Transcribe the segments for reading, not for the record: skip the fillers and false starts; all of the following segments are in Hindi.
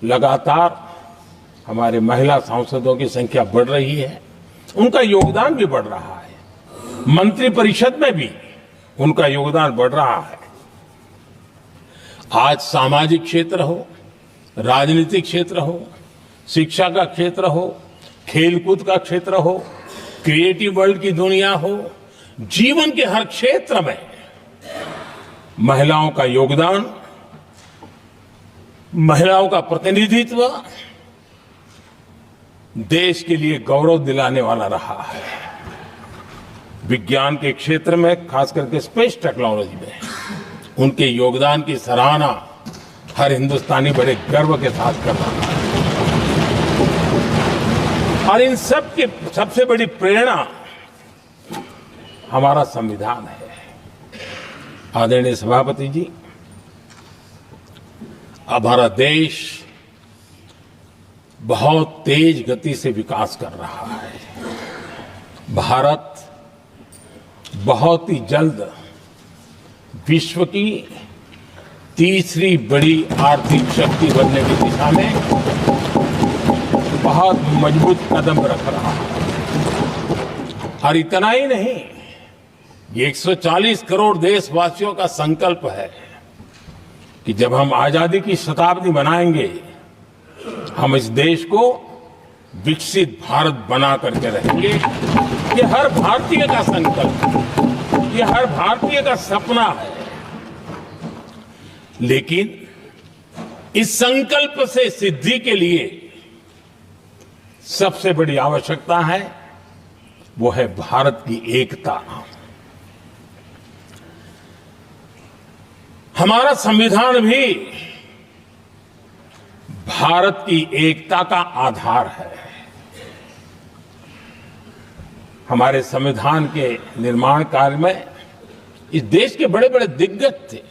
लगातार हमारे महिला सांसदों की संख्या बढ़ रही है, उनका योगदान भी बढ़ रहा है। मंत्री परिषद में भी उनका योगदान बढ़ रहा है। आज सामाजिक क्षेत्र हो, राजनीतिक क्षेत्र हो, शिक्षा का क्षेत्र हो, खेलकूद का क्षेत्र हो, क्रिएटिव वर्ल्ड की दुनिया हो, जीवन के हर क्षेत्र में महिलाओं का योगदान, महिलाओं का प्रतिनिधित्व देश के लिए गौरव दिलाने वाला रहा है। विज्ञान के क्षेत्र में, खास करके स्पेस टेक्नोलॉजी में उनके योगदान की सराहना हर हिंदुस्तानी बड़े गर्व के साथ कर रहा है। और इन सब की सबसे बड़ी प्रेरणा हमारा संविधान है। आदरणीय सभापति जी, हमारा देश बहुत तेज गति से विकास कर रहा है। भारत बहुत ही जल्द विश्व की तीसरी बड़ी आर्थिक शक्ति बनने की दिशा में बहुत मजबूत कदम रख रहा है। और इतना ही नहीं, ये 140 करोड़ देशवासियों का संकल्प है कि जब हम आजादी की शताब्दी मनाएंगे, हम इस देश को विकसित भारत बना करके रहेंगे। ये हर भारतीय का संकल्प, ये हर भारतीय का सपना है। लेकिन इस संकल्प से सिद्धि के लिए सबसे बड़ी आवश्यकता है, वो है भारत की एकता। हमारा संविधान भी भारत की एकता का आधार है। हमारे संविधान के निर्माण काल में इस देश के बड़े बड़े दिग्गज थे,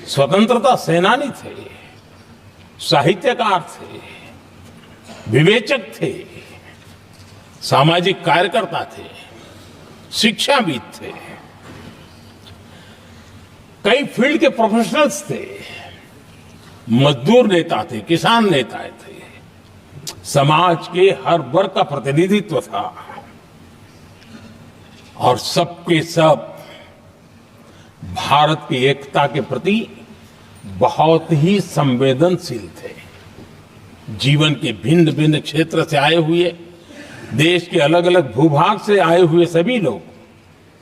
स्वतंत्रता सेनानी थे, साहित्यकार थे, विवेचक थे, सामाजिक कार्यकर्ता थे, शिक्षाविद थे, कई फील्ड के प्रोफेशनल्स थे, मजदूर नेता थे, किसान नेता थे, समाज के हर वर्ग का प्रतिनिधित्व था और सबके सब भारत की एकता के प्रति बहुत ही संवेदनशील थे। जीवन के भिन्न भिन्न क्षेत्र से आए हुए, देश के अलग अलग भूभाग से आए हुए सभी लोग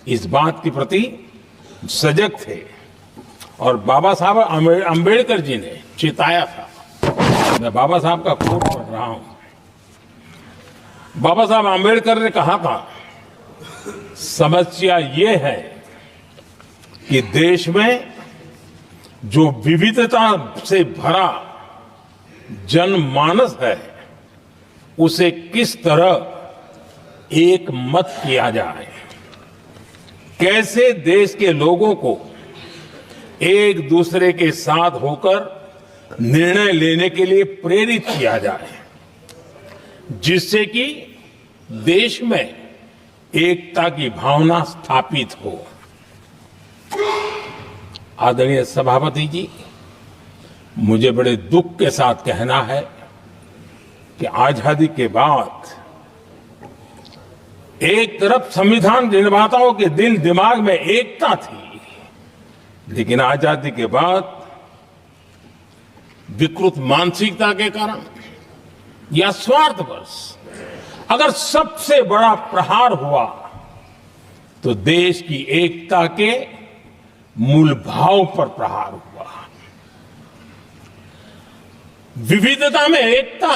इस बात के प्रति सजग थे और बाबा साहब अंबेडकर जी ने चेताया था। मैं बाबा साहब का कोट पढ़ रहा हूं। बाबा साहब अंबेडकर ने कहा था, समस्या ये है कि देश में जो विविधता से भरा जनमानस है, उसे किस तरह एक मत किया जाए, कैसे देश के लोगों को एक दूसरे के साथ होकर निर्णय लेने के लिए प्रेरित किया जाए, जिससे कि देश में एकता की भावना स्थापित हो। आदरणीय सभापति जी, मुझे बड़े दुख के साथ कहना है कि आजादी के बाद एक तरफ संविधान निर्माताओं के दिल दिमाग में एकता थी, लेकिन आजादी के बाद विकृत मानसिकता के कारण या स्वार्थवश अगर सबसे बड़ा प्रहार हुआ तो देश की एकता के मूल भाव पर प्रहार हुआ। विविधता में एकता,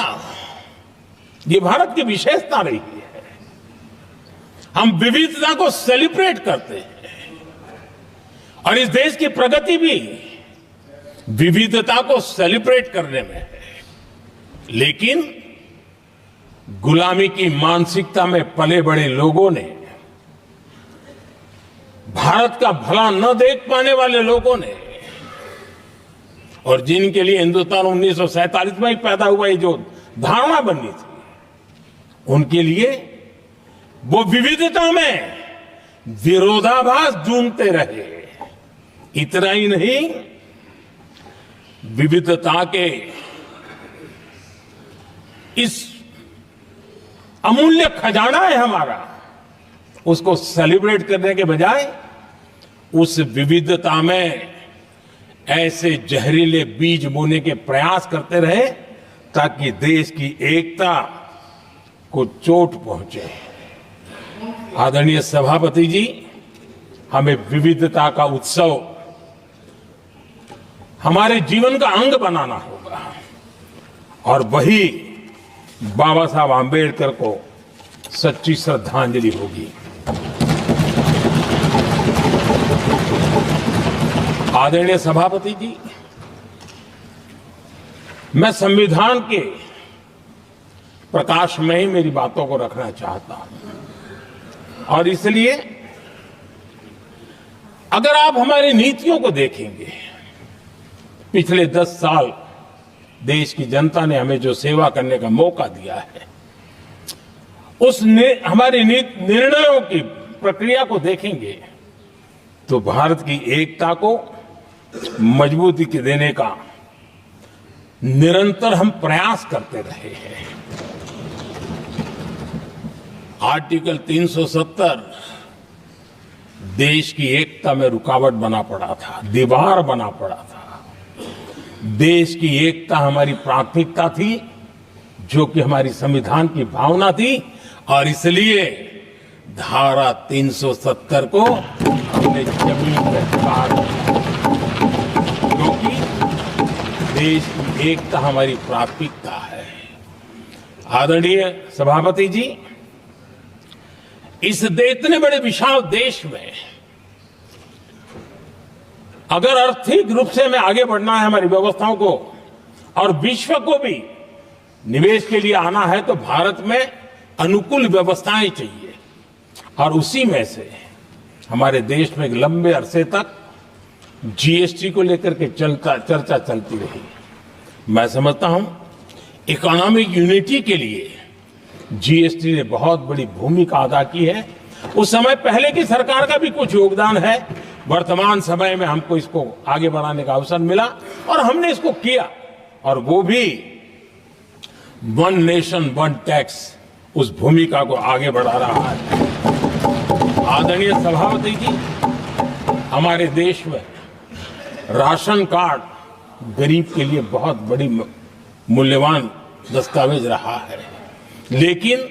ये भारत की विशेषता रही है। हम विविधता को सेलिब्रेट करते हैं और इस देश की प्रगति भी विविधता को सेलिब्रेट करने में है। लेकिन गुलामी की मानसिकता में पले बड़े लोगों ने, भारत का भला न देख पाने वाले लोगों ने, और जिनके लिए हिंदुस्तान 1947 में ही पैदा हुआ ये जो धारणा बननी थी, उनके लिए वो विविधता में विरोधाभास ढूंढते रहे। इतना ही नहीं, विविधता के इस अमूल्य खजाना है हमारा, उसको सेलिब्रेट करने के बजाय उस विविधता में ऐसे जहरीले बीज बोने के प्रयास करते रहे ताकि देश की एकता को चोट पहुंचे। आदरणीय सभापति जी, हमें विविधता का उत्सव हमारे जीवन का अंग बनाना होगा और वही बाबा साहब आम्बेडकर को सच्ची श्रद्धांजलि होगी। आदरणीय सभापति जी, मैं संविधान के प्रकाश में ही मेरी बातों को रखना चाहता हूं और इसलिए अगर आप हमारी नीतियों को देखेंगे, पिछले 10 साल देश की जनता ने हमें जो सेवा करने का मौका दिया है, हमारी निर्णयों की प्रक्रिया को देखेंगे तो भारत की एकता को मजबूती देने का निरंतर हम प्रयास करते रहे हैं। आर्टिकल 370 देश की एकता में रुकावट बना पड़ा था, दीवार बना पड़ा था। देश की एकता हमारी प्राथमिकता थी, जो कि हमारी संविधान की भावना थी और इसलिए धारा 370 को हमने जमीन पर उतार दिया, क्योंकि देश की एकता हमारी प्राथमिकता है। आदरणीय सभापति जी, इस इतने बड़े विशाल देश में अगर आर्थिक रूप से हमें आगे बढ़ना है, हमारी व्यवस्थाओं को और विश्व को भी निवेश के लिए आना है, तो भारत में अनुकूल व्यवस्थाएं चाहिए और उसी में से हमारे देश में एक लंबे अरसे तक जीएसटी को लेकर के चर्चा चलती रही। मैं समझता हूं इकोनॉमिक यूनिटी के लिए जीएसटी ने बहुत बड़ी भूमिका अदा की है। उस समय पहले की सरकार का भी कुछ योगदान है, वर्तमान समय में हमको इसको आगे बढ़ाने का अवसर मिला और हमने इसको किया और वो भी वन नेशन वन टैक्स उस भूमिका को आगे बढ़ा रहा है। आदरणीय सभापति जी, हमारे देश में राशन कार्ड गरीब के लिए बहुत बड़ी मूल्यवान दस्तावेज रहा है, लेकिन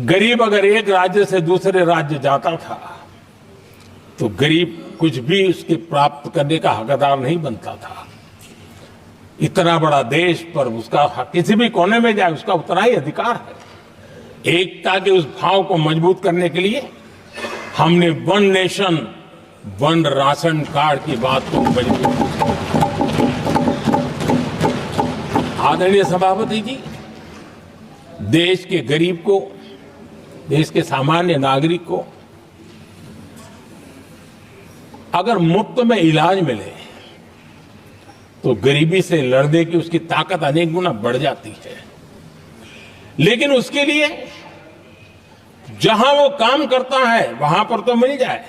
गरीब अगर एक राज्य से दूसरे राज्य जाता था तो गरीब कुछ भी उसके प्राप्त करने का हकदार नहीं बनता था। इतना बड़ा देश पर उसका किसी भी कोने में जाए उसका उतना ही अधिकार है। एकता के उस भाव को मजबूत करने के लिए हमने one nation one ration card की बात को मजबूत किया। आदरणीय सभापति जी, देश के गरीब को, देश के सामान्य नागरिक को अगर मुफ्त में इलाज मिले तो गरीबी से लड़ने की उसकी ताकत अनेक गुना बढ़ जाती है। लेकिन उसके लिए जहां वो काम करता है वहां पर तो मिल जाए,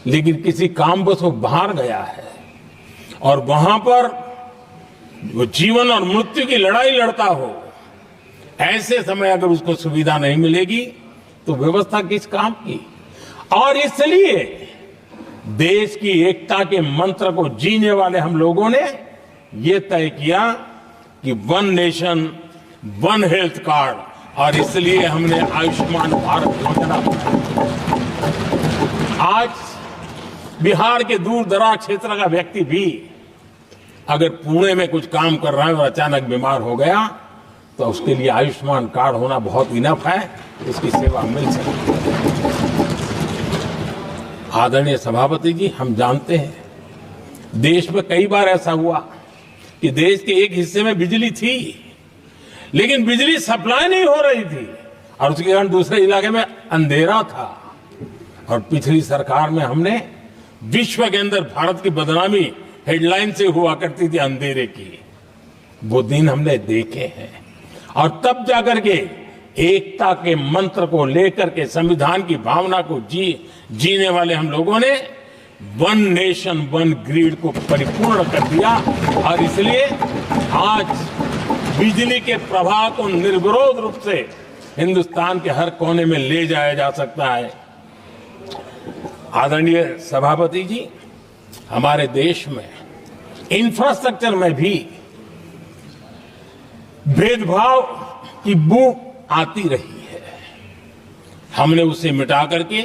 लेकिन किसी काम बस वो बाहर गया है और वहां पर वो जीवन और मृत्यु की लड़ाई लड़ता हो, ऐसे समय अगर उसको सुविधा नहीं मिलेगी तो व्यवस्था किस काम की। और इसलिए देश की एकता के मंत्र को जीने वाले हम लोगों ने ये तय किया कि one nation one health card, और इसलिए हमने आयुष्मान भारत योजना बनाई। आज बिहार के दूर दराज क्षेत्र का व्यक्ति भी अगर पुणे में कुछ काम कर रहा है और अचानक बीमार हो गया तो उसके लिए आयुष्मान कार्ड होना बहुत इनफ है, उसकी सेवा मिल सकती है। आदरणीय सभापति जी, हम जानते हैं देश में कई बार ऐसा हुआ कि देश के एक हिस्से में बिजली थी लेकिन बिजली सप्लाई नहीं हो रही थी और उसके कारण दूसरे इलाके में अंधेरा था। और पिछली सरकार में हमने विश्व के अंदर भारत की बदनामी हेडलाइन से हुआ करती थी अंधेरे की, वो दिन हमने देखे हैं। और तब जाकर के एकता के मंत्र को लेकर के संविधान की भावना को जीने वाले हम लोगों ने वन नेशन वन ग्रिड को परिपूर्ण कर दिया और इसलिए आज बिजली के प्रवाह को निर्विरोध रूप से हिंदुस्तान के हर कोने में ले जाया जा सकता है। आदरणीय सभापति जी, हमारे देश में इंफ्रास्ट्रक्चर में भी भेदभाव की बू आती रही है। हमने उसे मिटा करके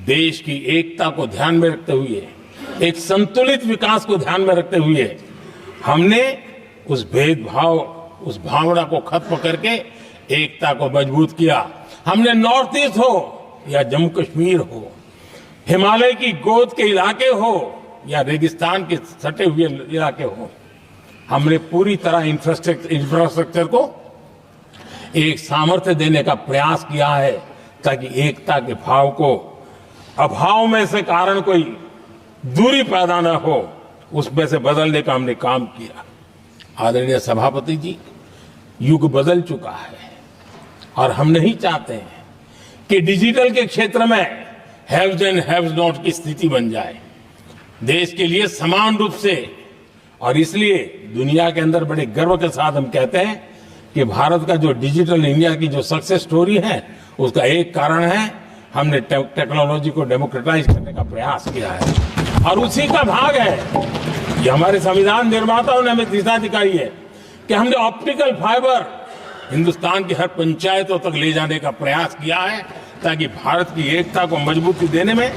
देश की एकता को ध्यान में रखते हुए, एक संतुलित विकास को ध्यान में रखते हुए हमने उस भेदभाव, उस भावना को खत्म करके एकता को मजबूत किया। हमने नॉर्थ ईस्ट हो या जम्मू कश्मीर हो, हिमालय की गोद के इलाके हो या रेगिस्तान के सटे हुए इलाके हो, हमने पूरी तरह इंफ्रास्ट्रक्चर को एक सामर्थ्य देने का प्रयास किया है ताकि एकता के भाव को अभाव में से कारण कोई दूरी पैदा न हो, उसमें से बदलने का हमने काम किया। आदरणीय सभापति जी, युग बदल चुका है और हम नहीं चाहते हैं कि डिजिटल के क्षेत्र में हैव्स एंड हैव्स नॉट की स्थिति बन जाए। देश के लिए समान रूप से, और इसलिए दुनिया के अंदर बड़े गर्व के साथ हम कहते हैं कि भारत का जो डिजिटल इंडिया की जो सक्सेस स्टोरी है, उसका एक कारण है हमने टेक्नोलॉजी को डेमोक्रेटाइज करने का प्रयास किया है और उसी का भाग है ये हमारे संविधान निर्माताओं ने हमें दिशा दिखाई है कि हमने ऑप्टिकल फाइबर हिंदुस्तान की हर पंचायतों तक ले जाने का प्रयास किया है ताकि भारत की एकता को मजबूती देने में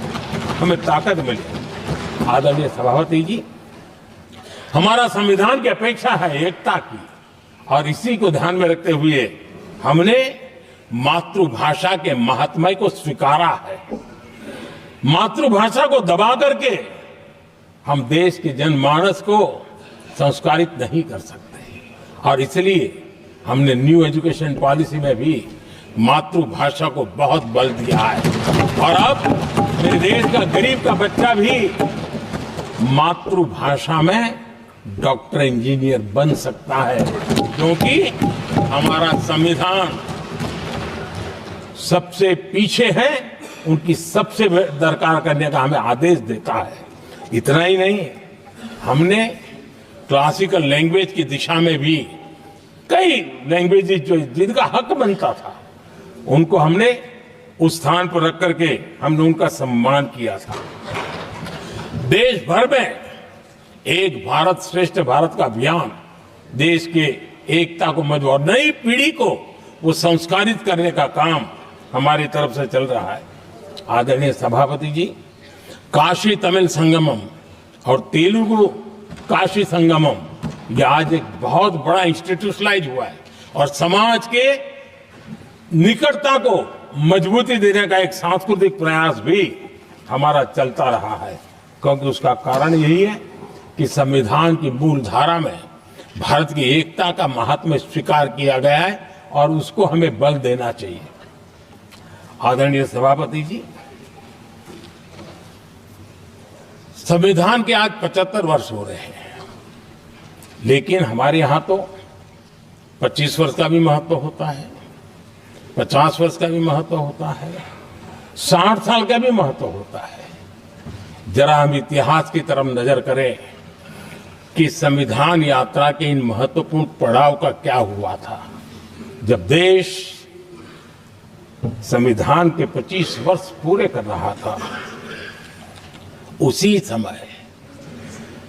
हमें ताकत मिले। आदरणीय सभापति जी, हमारा संविधान की अपेक्षा है एकता की, और इसी को ध्यान में रखते हुए हमने मातृभाषा के महात्म्य को स्वीकारा है। मातृभाषा को दबा करके हम देश के जनमानस को संस्कारित नहीं कर सकते, और इसलिए हमने न्यू एजुकेशन पॉलिसी में भी मातृभाषा को बहुत बल दिया है। और अब मेरे देश का गरीब का बच्चा भी मातृभाषा में डॉक्टर, इंजीनियर बन सकता है, क्योंकि हमारा संविधान सबसे पीछे है, उनकी सबसे दरकार करने का हमें आदेश देता है। इतना ही नहीं, हमने क्लासिकल लैंग्वेज की दिशा में भी कई लैंग्वेजेस जो जिनका हक बनता था, उनको हमने उस स्थान पर रख करके हमने उनका सम्मान किया था। देश भर में एक भारत श्रेष्ठ भारत का अभियान देश के एकता को मजबूत और नई पीढ़ी को वो संस्कारित करने का काम हमारी तरफ से चल रहा है। आदरणीय सभापति जी, काशी तमिल संगमम और तेलुगु काशी संगमम ये आज एक बहुत बड़ा इंस्टीट्यूशनलाइज हुआ है और समाज के निकटता को मजबूती देने का एक सांस्कृतिक प्रयास भी हमारा चलता रहा है, क्योंकि उसका कारण यही है कि संविधान की मूल धारा में भारत की एकता का महात्म्य स्वीकार किया गया है और उसको हमें बल देना चाहिए। आदरणीय सभापति जी, संविधान के आज 75 वर्ष हो रहे हैं, लेकिन हमारे यहां तो 25 वर्ष का भी महत्व होता है, 50 वर्ष का भी महत्व होता है, 60 साल का भी महत्व होता है। जरा हम इतिहास की तरफ नजर करें कि संविधान यात्रा के इन महत्वपूर्ण पड़ाव का क्या हुआ था। जब देश संविधान के 25 वर्ष पूरे कर रहा था, उसी समय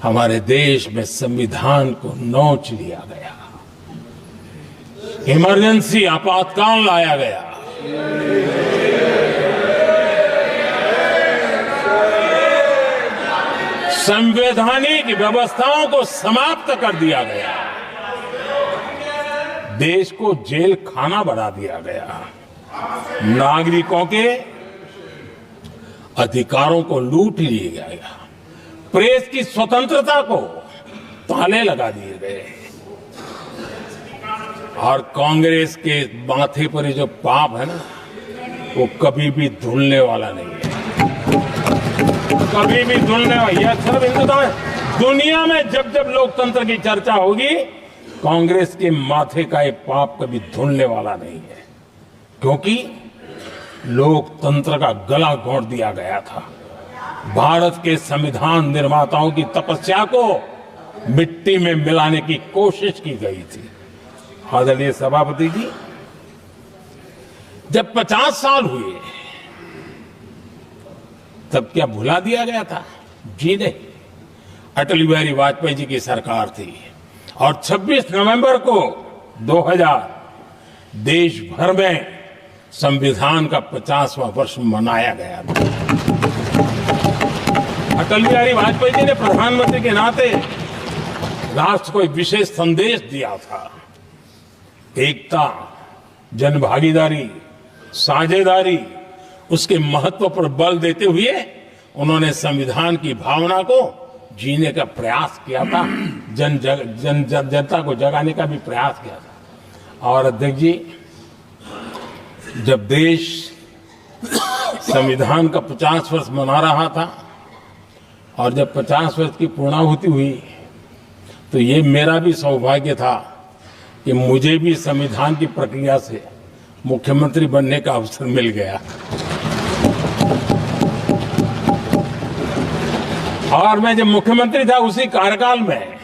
हमारे देश में संविधान को नोच लिया गया, इमरजेंसी आपातकाल लाया गया। संवैधानिक व्यवस्थाओं को समाप्त कर दिया गया, देश को जेल खाना बना दिया गया, नागरिकों के अधिकारों को लूट लिया गया, प्रेस की स्वतंत्रता को ताले लगा दिए गए, और कांग्रेस के माथे पर जो पाप है ना, वो कभी भी धुलने वाला नहीं है, कभी भी धुलने वाला। यह सिर्फ हिंदुस्तान में, दुनिया में जब जब लोकतंत्र की चर्चा होगी, कांग्रेस के माथे का ये पाप कभी धुलने वाला नहीं है, क्योंकि लोकतंत्र का गला घोंट दिया गया था। भारत के संविधान निर्माताओं की तपस्या को मिट्टी में मिलाने की कोशिश की गई थी। आदरणीय सभापति जी, जब 50 साल हुए तब क्या भुला दिया गया था? जी नहीं। अटल बिहारी वाजपेयी जी की सरकार थी और 26 नवंबर को 2000 देश भर में संविधान का 50वां वर्ष मनाया गया था। अटल बिहारी वाजपेयी जी ने प्रधानमंत्री के नाते राष्ट्र को एक विशेष संदेश दिया था। एकता, जनभागीदारी, साझेदारी, उसके महत्व पर बल देते हुए उन्होंने संविधान की भावना को जीने का प्रयास किया था, जनता को जगाने का भी प्रयास किया था। और अध्यक्ष जी, जब देश संविधान का 50 वर्ष मना रहा था और जब 50 वर्ष की पूर्णाहुति हुई तो ये मेरा भी सौभाग्य था कि मुझे भी संविधान की प्रक्रिया से मुख्यमंत्री बनने का अवसर मिल गया। और मैं जब मुख्यमंत्री था उसी कार्यकाल में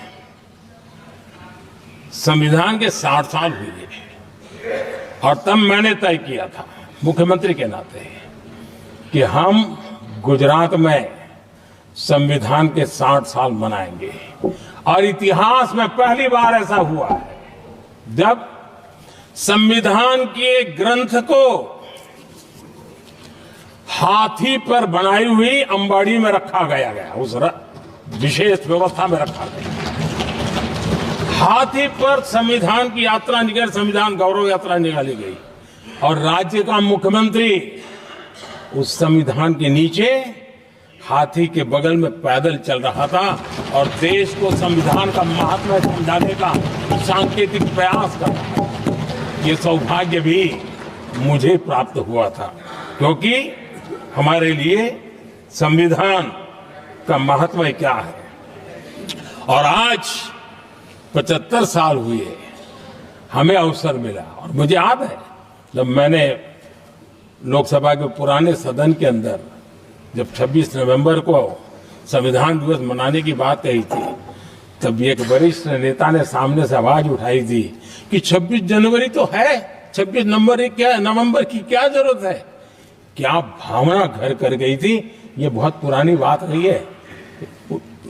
संविधान के 60 साल हुए और तब मैंने तय किया था मुख्यमंत्री के नाते कि हम गुजरात में संविधान के 60 साल मनाएंगे। और इतिहास में पहली बार ऐसा हुआ है जब संविधान के ग्रंथ को हाथी पर बनाई हुई अंबाड़ी में रखा गया, उस विशेष व्यवस्था में रखा गया। हाथी पर संविधान की यात्रा निकल, संविधान गौरव यात्रा निकाली गई और राज्य का मुख्यमंत्री उस संविधान के नीचे हाथी के बगल में पैदल चल रहा था और देश को संविधान का महत्व समझाने का सांकेतिक प्रयास कर रहा था। ये सौभाग्य भी मुझे प्राप्त हुआ था क्योंकि हमारे लिए संविधान का महत्व क्या है। और आज 75 साल हुए हमें अवसर मिला और मुझे याद है जब मैंने लोकसभा के पुराने सदन के अंदर जब 26 नवंबर को संविधान दिवस मनाने की बात कही थी तब एक वरिष्ठ नेता ने सामने से आवाज उठाई थी कि 26 जनवरी तो है, 26 नवंबर की क्या जरूरत है। क्या भावना घर कर गई थी। ये बहुत पुरानी बात रही है,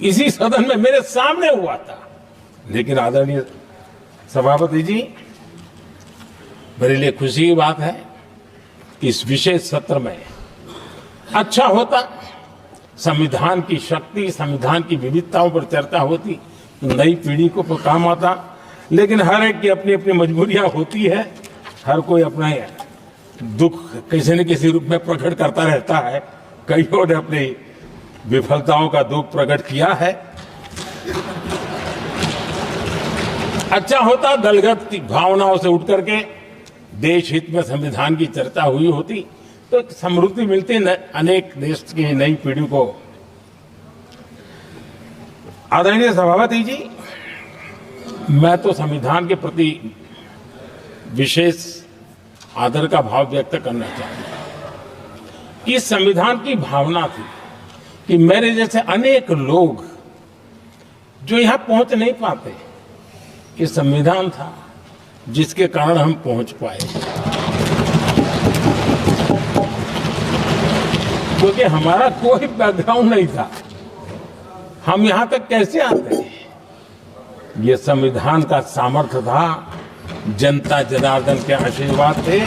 इसी सदन में मेरे सामने हुआ था। लेकिन आदरणीय सभापति जी, मेरे लिए खुशी की बात है कि इस विशेष सत्र में अच्छा होता, संविधान की शक्ति, संविधान की विविधताओं पर चर्चा होती, नई पीढ़ी को काम आता। लेकिन हर एक की अपनी अपनी मजबूरियां होती है, हर कोई अपना दुख किसी न किसी रूप में प्रकट करता रहता है। कईयों ने अपनी विफलताओं का दुख प्रकट किया है। अच्छा होता दलगत भावनाओं से उठ करके देश हित में संविधान की चर्चा हुई होती तो समृद्धि मिलती अनेक देश की नई पीढ़ी को। आदरणीय सभापति जी, मैं तो संविधान के प्रति विशेष आदर का भाव व्यक्त करना चाहूंगा कि संविधान की भावना थी कि मेरे जैसे अनेक लोग जो यहां पहुंच नहीं पाते, ये संविधान था जिसके कारण हम पहुंच पाए। क्योंकि हमारा कोई बैकग्राउंड नहीं था, हम यहां तक कैसे आते। ये संविधान का सामर्थ्य था, जनता जनार्दन के आशीर्वाद थे।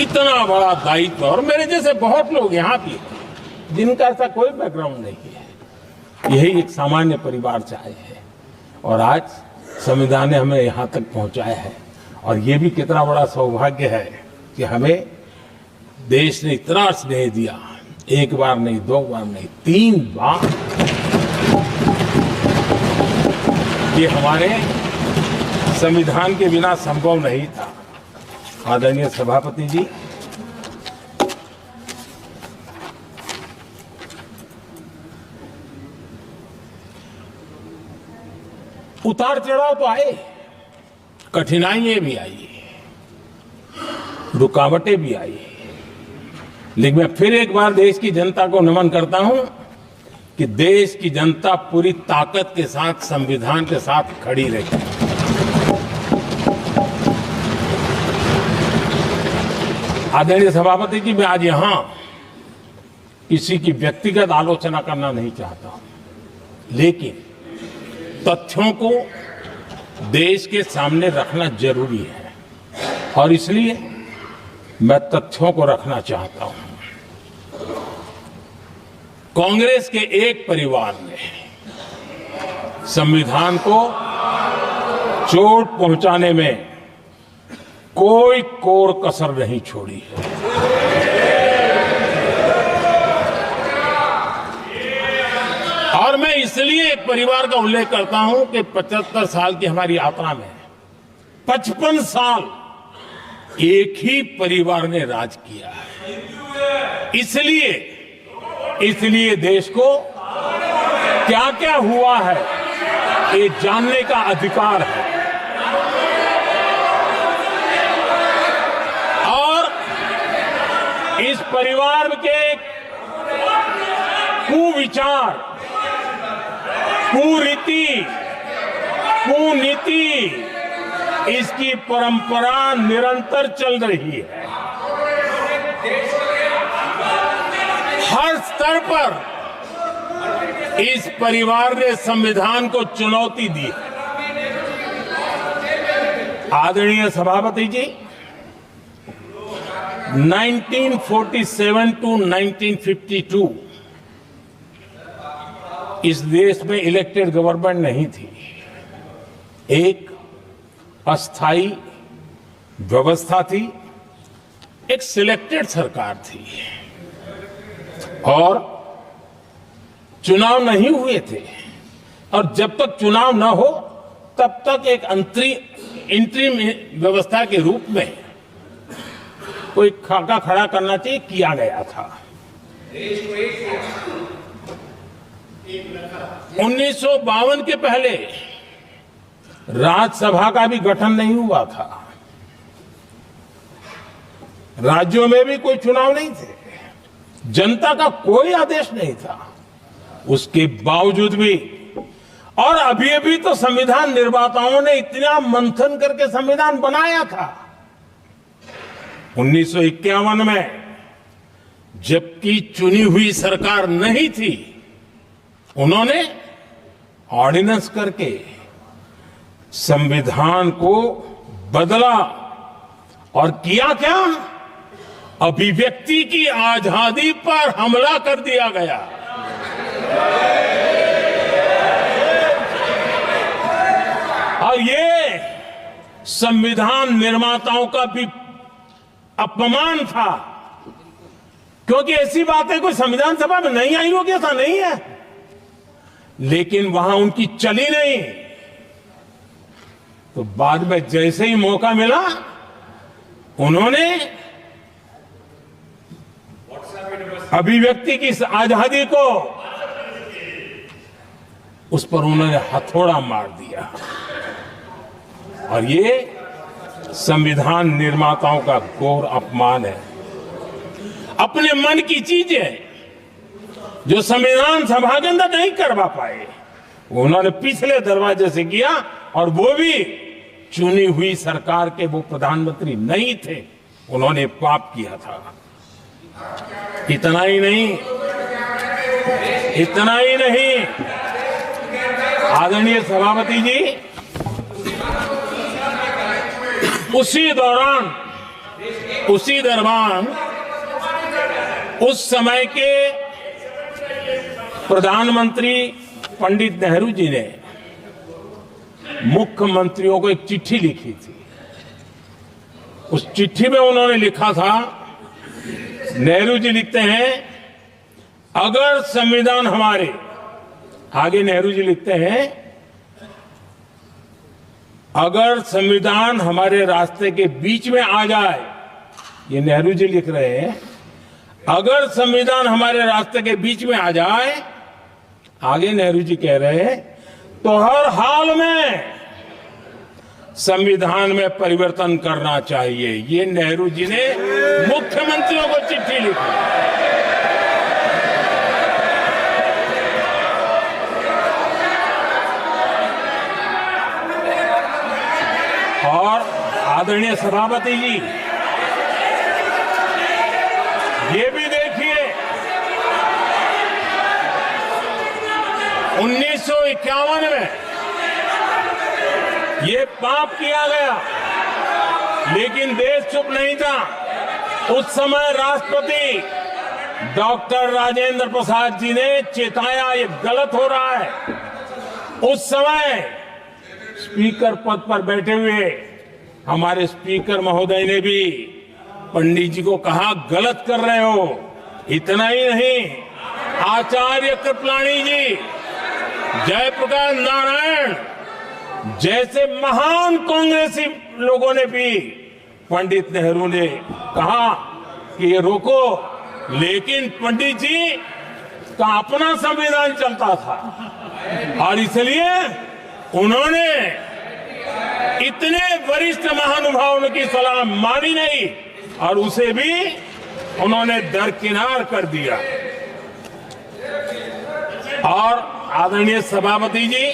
इतना बड़ा दायित्व, और मेरे जैसे बहुत लोग यहाँ भी जिनका ऐसा कोई बैकग्राउंड नहीं है, यही एक सामान्य परिवार से आए हैं और आज संविधान ने हमें यहाँ तक पहुँचाया है। और ये भी कितना बड़ा सौभाग्य है कि हमें देश ने इतना स्नेह दिया, एक बार नहीं, दो बार नहीं, 3 बार। ये हमारे संविधान के बिना संभव नहीं था। आदरणीय सभापति जी, उतार चढ़ाव तो आए, कठिनाइयां भी आई, रुकावटें भी आई, लेकिन मैं फिर एक बार देश की जनता को नमन करता हूं कि देश की जनता पूरी ताकत के साथ संविधान के साथ खड़ी रही। आदरणीय सभापति जी, मैं आज यहां किसी की व्यक्तिगत आलोचना करना नहीं चाहता हूं, लेकिन तथ्यों को देश के सामने रखना जरूरी है और इसलिए मैं तथ्यों को रखना चाहता हूं। कांग्रेस के एक परिवार ने संविधान को चोट पहुंचाने में कोई कोर कसर नहीं छोड़ी है। और मैं इसलिए एक परिवार का उल्लेख करता हूं कि 75 साल की हमारी यात्रा में 55 साल एक ही परिवार ने राज किया है। इसलिए देश को क्या क्या हुआ है ये जानने का अधिकार है और इस परिवार के कुविचार, कुरीति, कुनीति, इसकी परंपरा निरंतर चल रही है। हर स्तर पर इस परिवार ने संविधान को चुनौती दी। आदरणीय सभापति जी, 1947 टू 1952 इस देश में इलेक्टेड गवर्नमेंट नहीं थी। एक अस्थाई व्यवस्था थी, एक सिलेक्टेड सरकार थी और चुनाव नहीं हुए थे और जब तक चुनाव न हो तब तक एक इंटरिम व्यवस्था के रूप में कोई खाका खड़ा करना चाहिए, किया गया था। 1952 के पहले राज्यसभा का भी गठन नहीं हुआ था, राज्यों में भी कोई चुनाव नहीं थे, जनता का कोई आदेश नहीं था। उसके बावजूद भी और अभी तो संविधान निर्माताओं ने इतना मंथन करके संविधान बनाया था। 1951 में जबकि चुनी हुई सरकार नहीं थी, उन्होंने ऑर्डिनेंस करके संविधान को बदला और किया क्या? अभिव्यक्ति की आजादी पर हमला कर दिया गया। और ये संविधान निर्माताओं का भी अपमान था, क्योंकि ऐसी बातें कोई संविधान सभा में नहीं आई होगी, ऐसा नहीं है, लेकिन वहां उनकी चली नहीं। तो बाद में जैसे ही मौका मिला, उन्होंने अभिव्यक्ति की इस आजादी को, उस पर उन्होंने हथौड़ा मार दिया और ये संविधान निर्माताओं का घोर अपमान है। अपने मन की चीजें जो संविधान सभा के अंदर नहीं करवा पाए, उन्होंने पिछले दरवाजे से किया और वो भी चुनी हुई सरकार के वो प्रधानमंत्री नहीं थे, उन्होंने पाप किया था। इतना ही नहीं, आदरणीय सभापति जी, उसी दौरान उस समय के प्रधानमंत्री पंडित नेहरू जी ने मुख्यमंत्रियों को एक चिट्ठी लिखी थी। उस चिट्ठी में उन्होंने लिखा था, नेहरू जी लिखते हैं, अगर संविधान हमारे, आगे नेहरू जी लिखते हैं, अगर संविधान हमारे रास्ते के बीच में आ जाए, ये नेहरू जी लिख रहे हैं, अगर संविधान हमारे रास्ते के बीच में आ जाए, आगे नेहरू जी कह रहे हैं, तो हर हाल में संविधान में परिवर्तन करना चाहिए। ये नेहरू जी ने मुख्यमंत्रियों को चिट्ठी लिखी। और आदरणीय सभापति जी, 1951 में ये पाप किया गया, लेकिन देश चुप नहीं था। उस समय राष्ट्रपति डॉक्टर राजेंद्र प्रसाद जी ने चेताया ये गलत हो रहा है। उस समय स्पीकर पद पर बैठे हुए हमारे स्पीकर महोदय ने भी पंडित जी को कहा गलत कर रहे हो। इतना ही नहीं, आचार्य कृपलानी जी, जयप्रकाश नारायण जैसे महान कांग्रेसी लोगों ने भी पंडित नेहरू ने कहा कि ये रोको, लेकिन पंडित जी का अपना संविधान चलता था और इसलिए उन्होंने इतने वरिष्ठ महानुभावों की सलाह मानी नहीं और उसे भी उन्होंने दरकिनार कर दिया। और आदरणीय सभापति जी,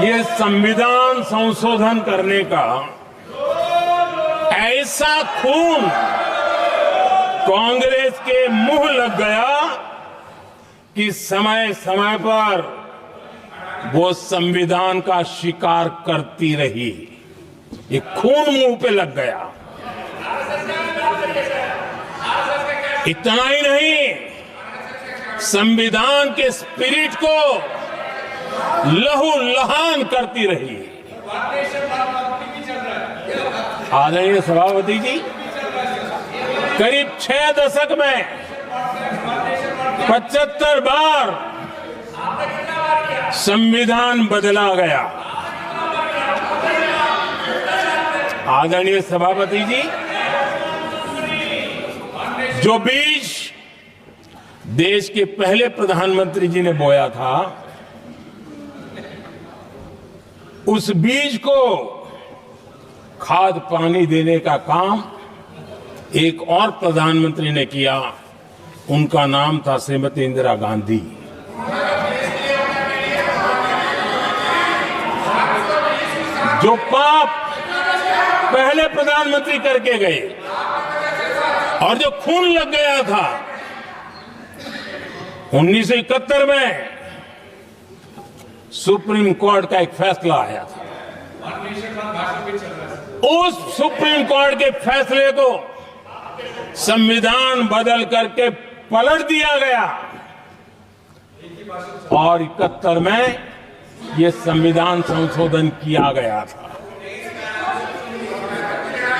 ये संविधान संशोधन करने का ऐसा खून कांग्रेस के मुंह लग गया कि समय समय पर वो संविधान का शिकार करती रही। ये खून मुंह पे लग गया। इतना ही नहीं, संविधान के स्पिरिट को लहू लहान करती रही। आदरणीय सभापति जी, करीब 6 दशक में 75 बार संविधान बदला गया। आदरणीय सभापति जी, जो बीज देश के पहले प्रधानमंत्री जी ने बोया था, उस बीज को खाद पानी देने का काम एक और प्रधानमंत्री ने किया। उनका नाम था श्रीमती इंदिरा गांधी। जो पाप पहले प्रधानमंत्री करके गए और जो खून लग गया था 1971 में, सुप्रीम कोर्ट का एक फैसला आया था। उस सुप्रीम कोर्ट के फैसले को संविधान बदल करके पलट दिया गया और 71 में ये संविधान संशोधन किया गया था।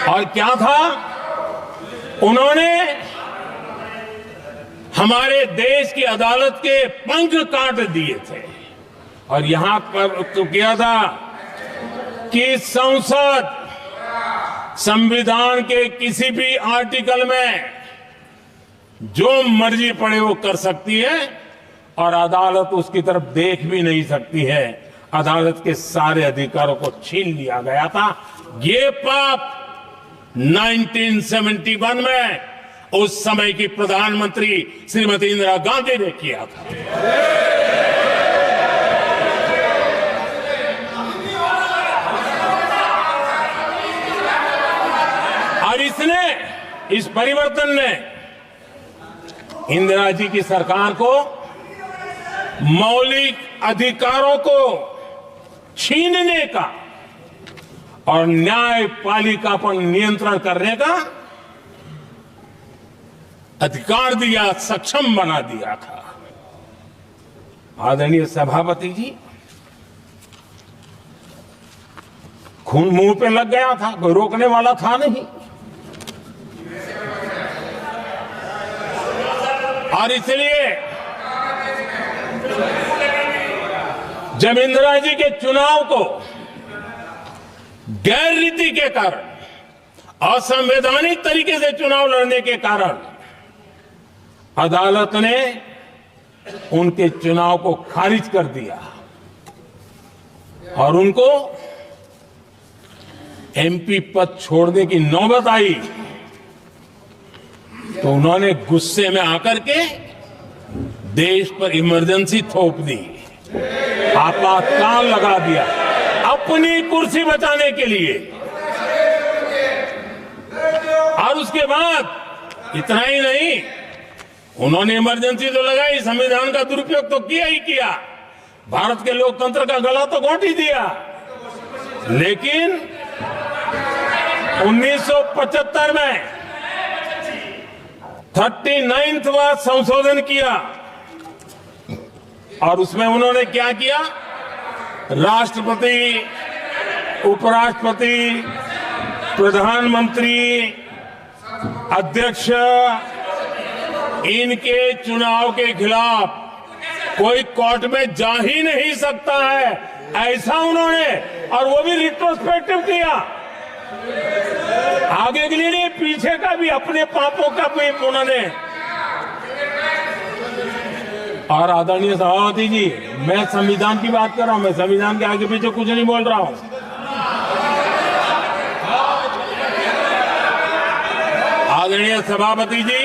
और क्या था, उन्होंने हमारे देश की अदालत के पंख काट दिए थे और यहां पर तो किया था कि संसद संविधान के किसी भी आर्टिकल में जो मर्जी पड़े वो कर सकती है और अदालत उसकी तरफ देख भी नहीं सकती है। अदालत के सारे अधिकारों को छीन लिया गया था। ये पाप 1971 में उस समय की प्रधानमंत्री श्रीमती इंदिरा गांधी ने किया था। और इस परिवर्तन ने इंदिरा जी की सरकार को मौलिक अधिकारों को छीनने का और न्यायपालिका पर नियंत्रण करने का अधिकार दिया, सक्षम बना दिया था। आदरणीय सभापति जी, खून मुंह पे लग गया था, कोई रोकने वाला था नहीं। और इसलिए जब इंदिरा जी के चुनाव को गैर रीति के कारण, असंवैधानिक तरीके से चुनाव लड़ने के कारण अदालत ने उनके चुनाव को खारिज कर दिया और उनको एमपी पद छोड़ने की नौबत आई, तो उन्होंने गुस्से में आकर के देश पर इमरजेंसी थोप दी, आपातकाल लगा दिया अपनी कुर्सी बचाने के लिए। और उसके बाद इतना ही नहीं, उन्होंने इमरजेंसी तो लगाई, संविधान का दुरुपयोग तो किया ही किया, भारत के लोकतंत्र का गला तो घोंट ही दिया। लेकिन 1975 में 39वां संशोधन किया और उसमें उन्होंने क्या किया, राष्ट्रपति, उपराष्ट्रपति, प्रधानमंत्री, अध्यक्ष, इनके चुनाव के खिलाफ कोई कोर्ट में जा ही नहीं सकता है, ऐसा उन्होंने, और वो भी रिट्रोस्पेक्टिव किया, आगे के लिए नहीं, पीछे का भी, अपने पापों का भी उन्होंने। और आदरणीय सभापति जी, मैं संविधान की बात कर रहा हूं, मैं संविधान के आगे पीछे कुछ नहीं बोल रहा हूं। आदरणीय सभापति जी,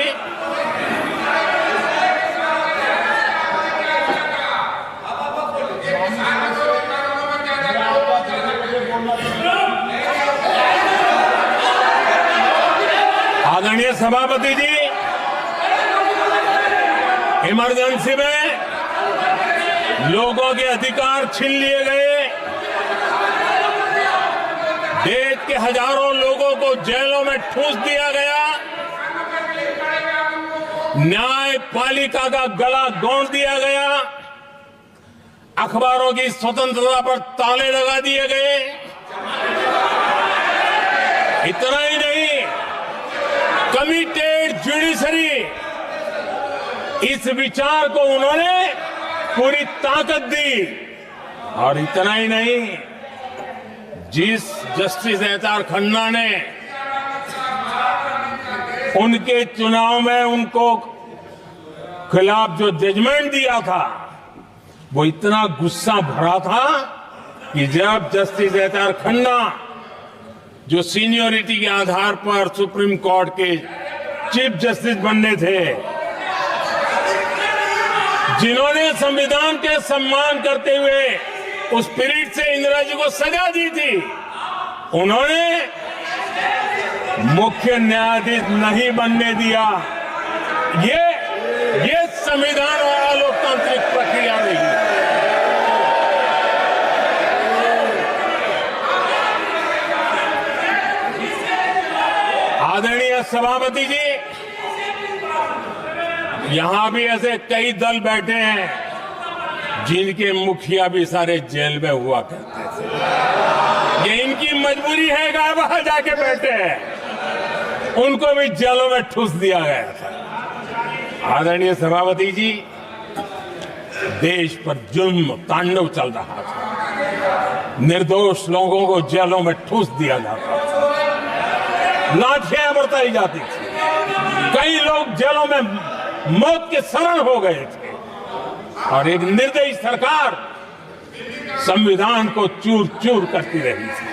आदरणीय सभापति जी, इमरजेंसी में लोगों के अधिकार छीन लिए गए, देश के हजारों लोगों को जेलों में ठूंस दिया गया, न्यायपालिका का गला घोंट दिया गया, अखबारों की स्वतंत्रता पर ताले लगा दिए गए। इतना ही नहीं, कमिटेड जुडिशरी, इस विचार को उन्होंने पूरी ताकत दी। और इतना ही नहीं, जिस जस्टिस एहतार खन्ना ने उनके चुनाव में उनको खिलाफ जो जजमेंट दिया था, वो इतना गुस्सा भरा था कि जब जस्टिस एहतार खन्ना, जो सीनियरिटी के आधार पर सुप्रीम कोर्ट के चीफ जस्टिस बनने थे, जिन्होंने संविधान के सम्मान करते हुए उस स्पिरिट से इंदिरा जी को सजा दी थी, उन्होंने मुख्य न्यायाधीश नहीं बनने दिया। ये संविधान और लोकतांत्रिक प्रक्रिया रही। आदरणीय सभापति जी, यहां भी ऐसे कई दल बैठे हैं जिनके मुखिया भी सारे जेल में हुआ करते थे। ये इनकी मजबूरी है कि वहां जाके बैठे हैं, उनको भी जेलों में ठूस दिया गया था। आदरणीय सभापति जी, देश पर जुल्म तांडव चल रहा था, निर्दोष लोगों को जेलों में ठूस दिया जाता था, लाठियां बरताई जाती थी, कई लोग जेलों में मौत के शरण हो गए थे, और एक निर्दयी सरकार संविधान को चूर चूर करती रही थी।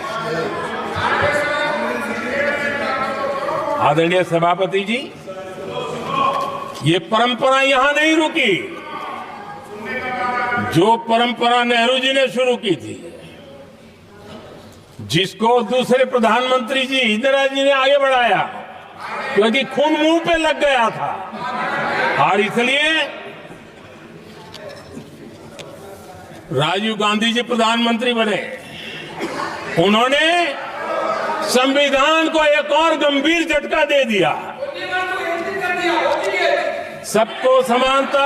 आदरणीय सभापति जी, ये परंपरा यहां नहीं रुकी। जो परंपरा नेहरू जी ने शुरू की थी, जिसको दूसरे प्रधानमंत्री जी इंदिरा जी ने आगे बढ़ाया, क्योंकि खून मुंह पे लग गया था, और इसलिए राजीव गांधी जी प्रधानमंत्री बने। उन्होंने संविधान को एक और गंभीर झटका दे दिया। सबको समानता,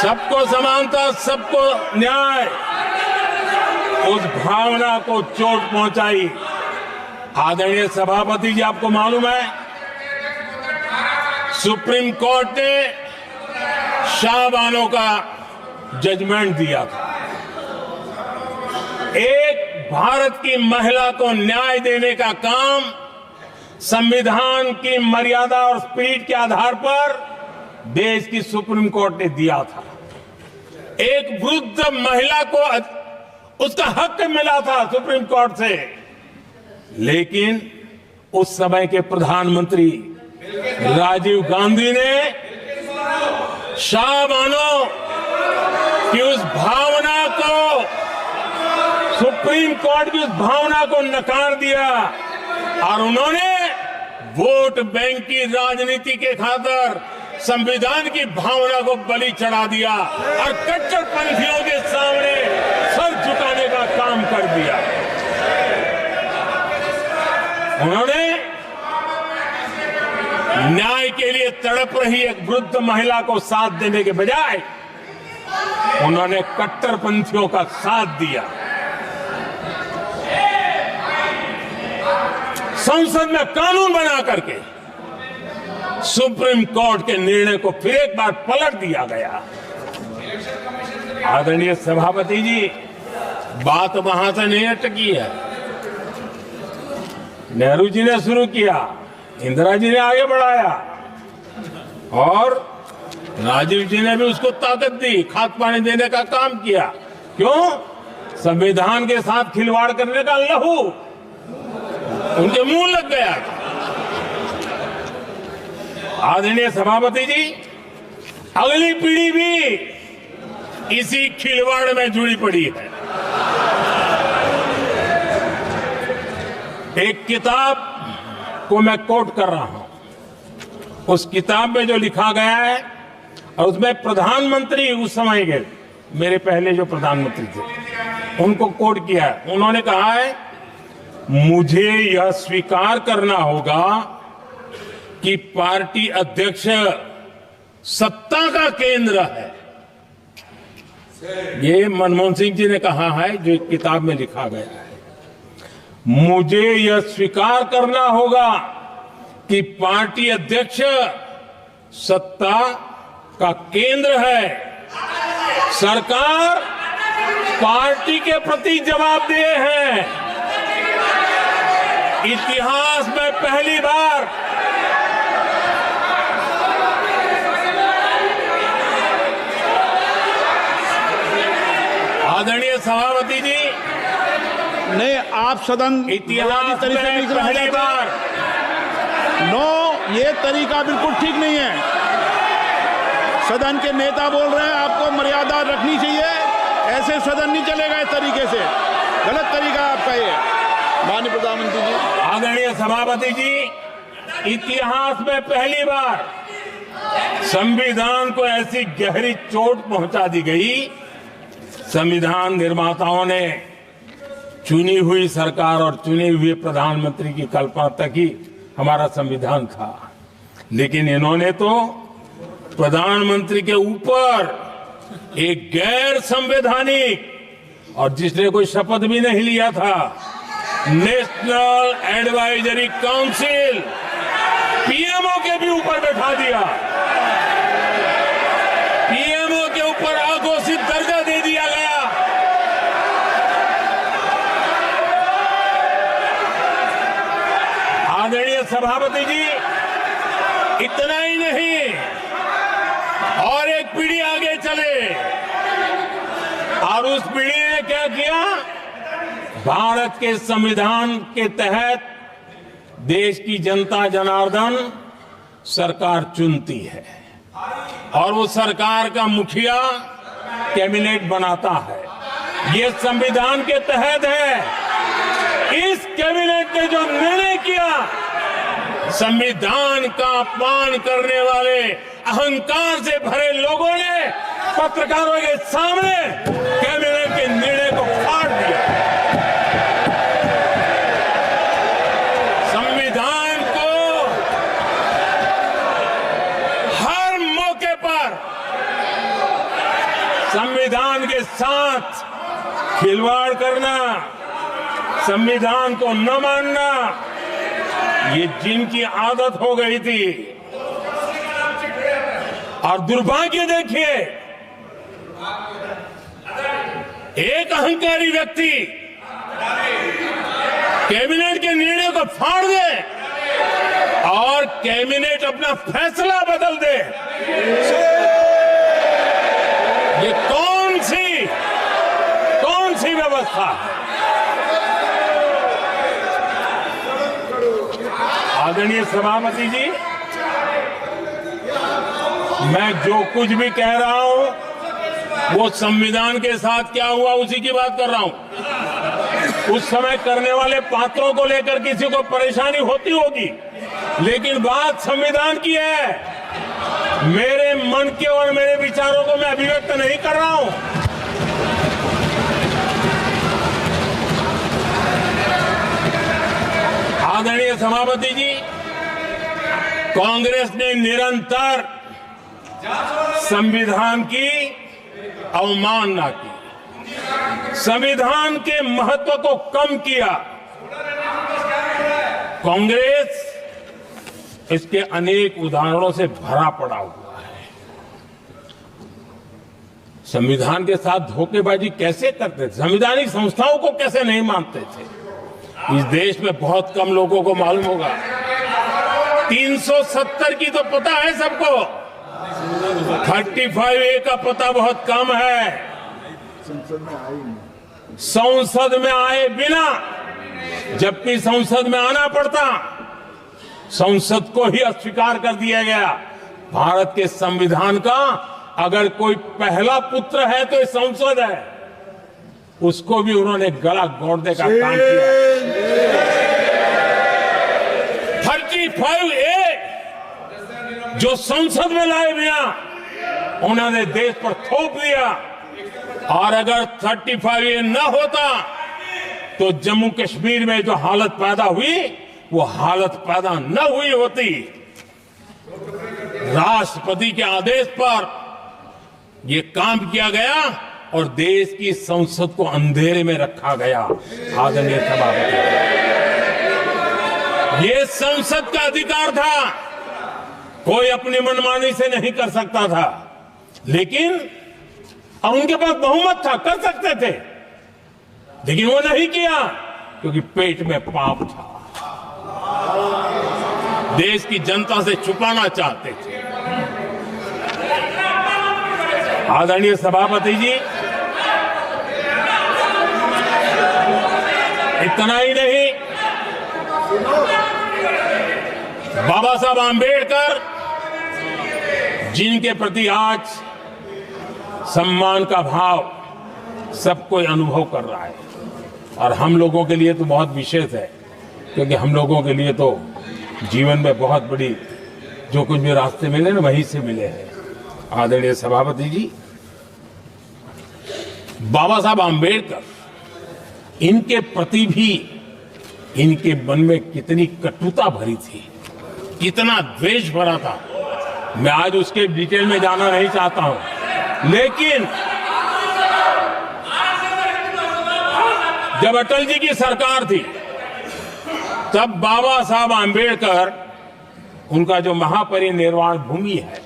सबको समानता, सबको न्याय, उस भावना को चोट पहुंचाई। आदरणीय सभापति जी, आपको मालूम है, सुप्रीम कोर्ट ने शाहबानो का जजमेंट दिया था। एक भारत की महिला को न्याय देने का काम संविधान की मर्यादा और स्पिरिट के आधार पर देश की सुप्रीम कोर्ट ने दिया था। एक वृद्ध महिला को उसका हक मिला था सुप्रीम कोर्ट से, लेकिन उस समय के प्रधानमंत्री राजीव गांधी ने शाहबानो की उस भावना को, सुप्रीम कोर्ट की उस भावना को नकार दिया, और उन्होंने वोट बैंक की राजनीति के खातिर संविधान की भावना को बलि चढ़ा दिया और कट्टरपंथियों के सामने सर झुकाने का काम कर दिया। उन्होंने न्याय के लिए तड़प रही एक वृद्ध महिला को साथ देने के बजाय उन्होंने कट्टरपंथियों का साथ दिया। संसद में कानून बना करके सुप्रीम कोर्ट के निर्णय को फिर एक बार पलट दिया गया। आदरणीय सभापति जी, बात वहां से नहीं अटकी है। नेहरू जी ने शुरू किया, इंदिरा जी ने आगे बढ़ाया और राजीव जी ने भी उसको ताकत दी, खाद पानी देने का काम किया। क्यों? संविधान के साथ खिलवाड़ करने का लहू उनके मुंह लग गया। आदरणीय सभापति जी, अगली पीढ़ी भी इसी खिलवाड़ में जुड़ी पड़ी है। एक किताब को मैं कोट कर रहा हूं। उस किताब में जो लिखा गया है और उसमें प्रधानमंत्री उस समय के मेरे पहले जो प्रधानमंत्री थे उनको कोट किया है। उन्होंने कहा है, मुझे यह स्वीकार करना होगा कि पार्टी अध्यक्ष सत्ता का केंद्र है। ये मनमोहन सिंह जी ने कहा है, जो किताब में लिखा गया है। मुझे यह स्वीकार करना होगा कि पार्टी अध्यक्ष सत्ता का केंद्र है। सरकार पार्टी के प्रति जवाबदेह है। इतिहास में पहली बार आदरणीय सभापति जी, नहीं, आप सदन इतिहास तरीके में से पहली बार नो, ये तरीका बिल्कुल ठीक नहीं है। सदन के नेता बोल रहे हैं, आपको मर्यादा रखनी चाहिए। ऐसे सदन नहीं चलेगा इस तरीके से, गलत तरीका आपका ये। माननीय प्रधानमंत्री जी, आदरणीय सभापति जी, इतिहास में पहली बार संविधान को ऐसी गहरी चोट पहुंचा दी गई। संविधान निर्माताओं ने चुनी हुई सरकार और चुने हुए प्रधानमंत्री की कल्पना तक ही हमारा संविधान था, लेकिन इन्होंने तो प्रधानमंत्री के ऊपर एक गैर संवैधानिक, और जिसने कोई शपथ भी नहीं लिया था, नेशनल एडवाइजरी काउंसिल पीएमओ के भी ऊपर बैठा दिया। पीएमओ के ऊपर अघोषित दर्जा दे दिया गया। आदरणीय सभापति जी, इतना ही नहीं, और एक पीढ़ी आगे चले और उस पीढ़ी ने क्या किया? भारत के संविधान के तहत देश की जनता जनार्दन सरकार चुनती है और वो सरकार का मुखिया कैबिनेट बनाता है। ये संविधान के तहत है। इस कैबिनेट ने जो निर्णय किया, संविधान का अपमान करने वाले अहंकार से भरे लोगों ने पत्रकारों के सामने कैबिनेट के निर्णय को फाड़ दिया। संविधान को हर मौके पर संविधान के साथ खिलवाड़ करना, संविधान को न मानना, ये जिनकी आदत हो गई थी। और दुर्भाग्य देखिए, एक अहंकारी व्यक्ति कैबिनेट के निर्णय को फाड़ दे और कैबिनेट अपना फैसला बदल दे। ये कौन सी व्यवस्था है? आदरणीय सभापति जी, मैं जो कुछ भी कह रहा हूं वो संविधान के साथ क्या हुआ उसी की बात कर रहा हूं। उस समय करने वाले पात्रों को लेकर किसी को परेशानी होती होगी, लेकिन बात संविधान की है। मेरे मन के और मेरे विचारों को मैं अभिव्यक्त नहीं कर रहा हूं। आदरणीय सभापति जी, कांग्रेस ने निरंतर संविधान की अवमानना की, संविधान के महत्व को कम किया। कांग्रेस इसके अनेक उदाहरणों से भरा पड़ा हुआ है। संविधान के साथ धोखेबाजी कैसे करते थे, संवैधानिक संस्थाओं को कैसे नहीं मानते थे, इस देश में बहुत कम लोगों को मालूम होगा। 370 की तो पता है सबको, 35A का पता बहुत कम है। संसद में आए बिना, जबकि संसद में आना पड़ता, संसद को ही अस्वीकार कर दिया गया। भारत के संविधान का अगर कोई पहला पुत्र है तो ये संसद है, उसको भी उन्होंने गला घोंटने का काम किया। 35A जो संसद में लाए बिना उन्होंने देश पर थोप दिया, और अगर 35A न होता तो जम्मू कश्मीर में जो हालत पैदा हुई वो हालत पैदा न हुई होती। राष्ट्रपति के आदेश पर यह काम किया गया और देश की संसद को अंधेरे में रखा गया। आदरणीय सभापति, ये संसद का अधिकार था, कोई अपनी मनमानी से नहीं कर सकता था, लेकिन और उनके पास बहुमत था, कर सकते थे, लेकिन वो नहीं किया क्योंकि पेट में पाप था, देश की जनता से छुपाना चाहते थे। आदरणीय सभापति जी, इतना ही नहीं, बाबा साहब आंबेडकर जिनके प्रति आज सम्मान का भाव सब कोई अनुभव कर रहा है, और हम लोगों के लिए तो बहुत विशेष है, क्योंकि हम लोगों के लिए तो जीवन में बहुत बड़ी जो कुछ भी रास्ते मिले ना वहीं से मिले हैं। आदरणीय सभापति जी, बाबा साहब आंबेडकर इनके प्रति भी इनके मन में कितनी कटुता भरी थी, कितना द्वेष भरा था, मैं आज उसके डिटेल में जाना नहीं चाहता हूं। लेकिन जब अटल जी की सरकार थी तब बाबा साहब आंबेडकर, उनका जो महापरिनिर्वाण भूमि है,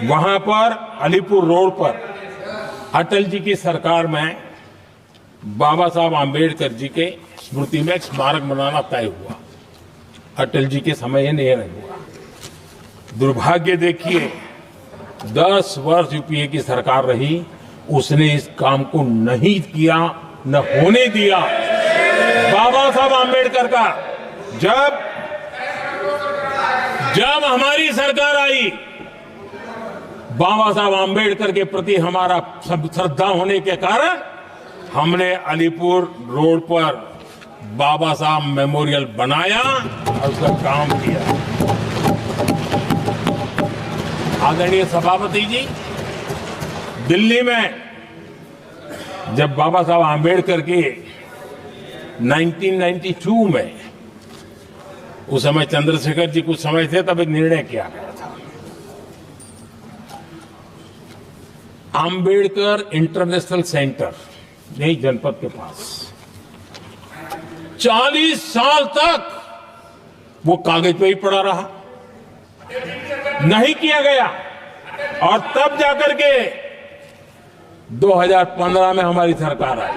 वहां पर अलीपुर रोड पर अटल जी की सरकार में बाबा साहब आंबेडकर जी के स्मृति में एक स्मारक बनाना तय हुआ। अटल जी के समय ये नहीं हुआ। दुर्भाग्य देखिए, 10 वर्ष यूपीए की सरकार रही, उसने इस काम को नहीं किया, न होने दिया। बाबा साहब आंबेडकर का जब हमारी सरकार आई, बाबा साहब आंबेडकर के प्रति हमारा श्रद्धा होने के कारण हमने अलीपुर रोड पर बाबा साहब मेमोरियल बनाया और उसका काम किया। आदरणीय सभापति जी, दिल्ली में जब बाबा साहब आंबेडकर के 1992 में, उस समय चंद्रशेखर जी कुछ समय थे, तब एक निर्णय किया गया था, आंबेडकर इंटरनेशनल सेंटर यही जनपद के पास 40 साल तक वो कागज पे ही पड़ा रहा, नहीं किया गया। और तब जाकर के 2015 में हमारी सरकार आई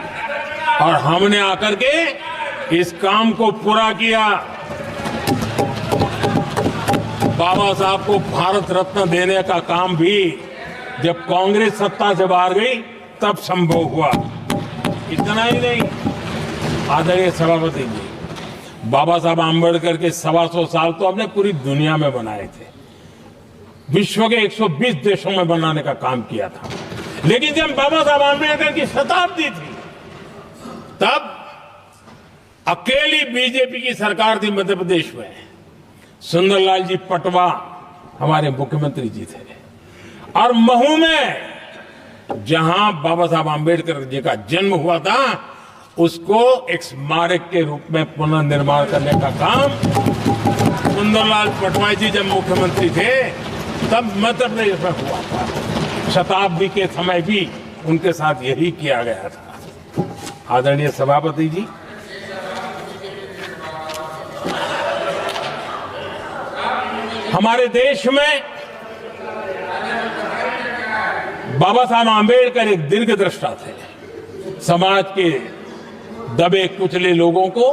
और हमने आकर के इस काम को पूरा किया। बाबा साहब को भारत रत्न देने का काम भी जब कांग्रेस सत्ता से बाहर गई तब संभव हुआ। इतना ही नहीं, आदरणीय सभापति जी, बाबा साहब आंबेडकर के 125 साल तो हमने पूरी दुनिया में बनाए थे, विश्व के 120 देशों में बनाने का काम किया था। लेकिन जब बाबा साहब आंबेडकर की शताब्दी थी, तब अकेली बीजेपी की सरकार थी मध्य प्रदेश में। सुंदरलाल जी पटवा हमारे मुख्यमंत्री जी थे। और महू में जहां बाबा साहब आंबेडकर जी का जन्म हुआ था, उसको एक स्मारक के रूप में पुनर्निर्माण करने का काम सुंदरलाल पटवा जी जब मुख्यमंत्री थे तब मध्य प्रदेश में हुआ था। शताब्दी के समय भी उनके साथ यही किया गया था। आदरणीय सभापति जी, हमारे देश में बाबा साहब आंबेडकर एक दीर्घदृष्टा थे। समाज के दबे कुचले लोगों को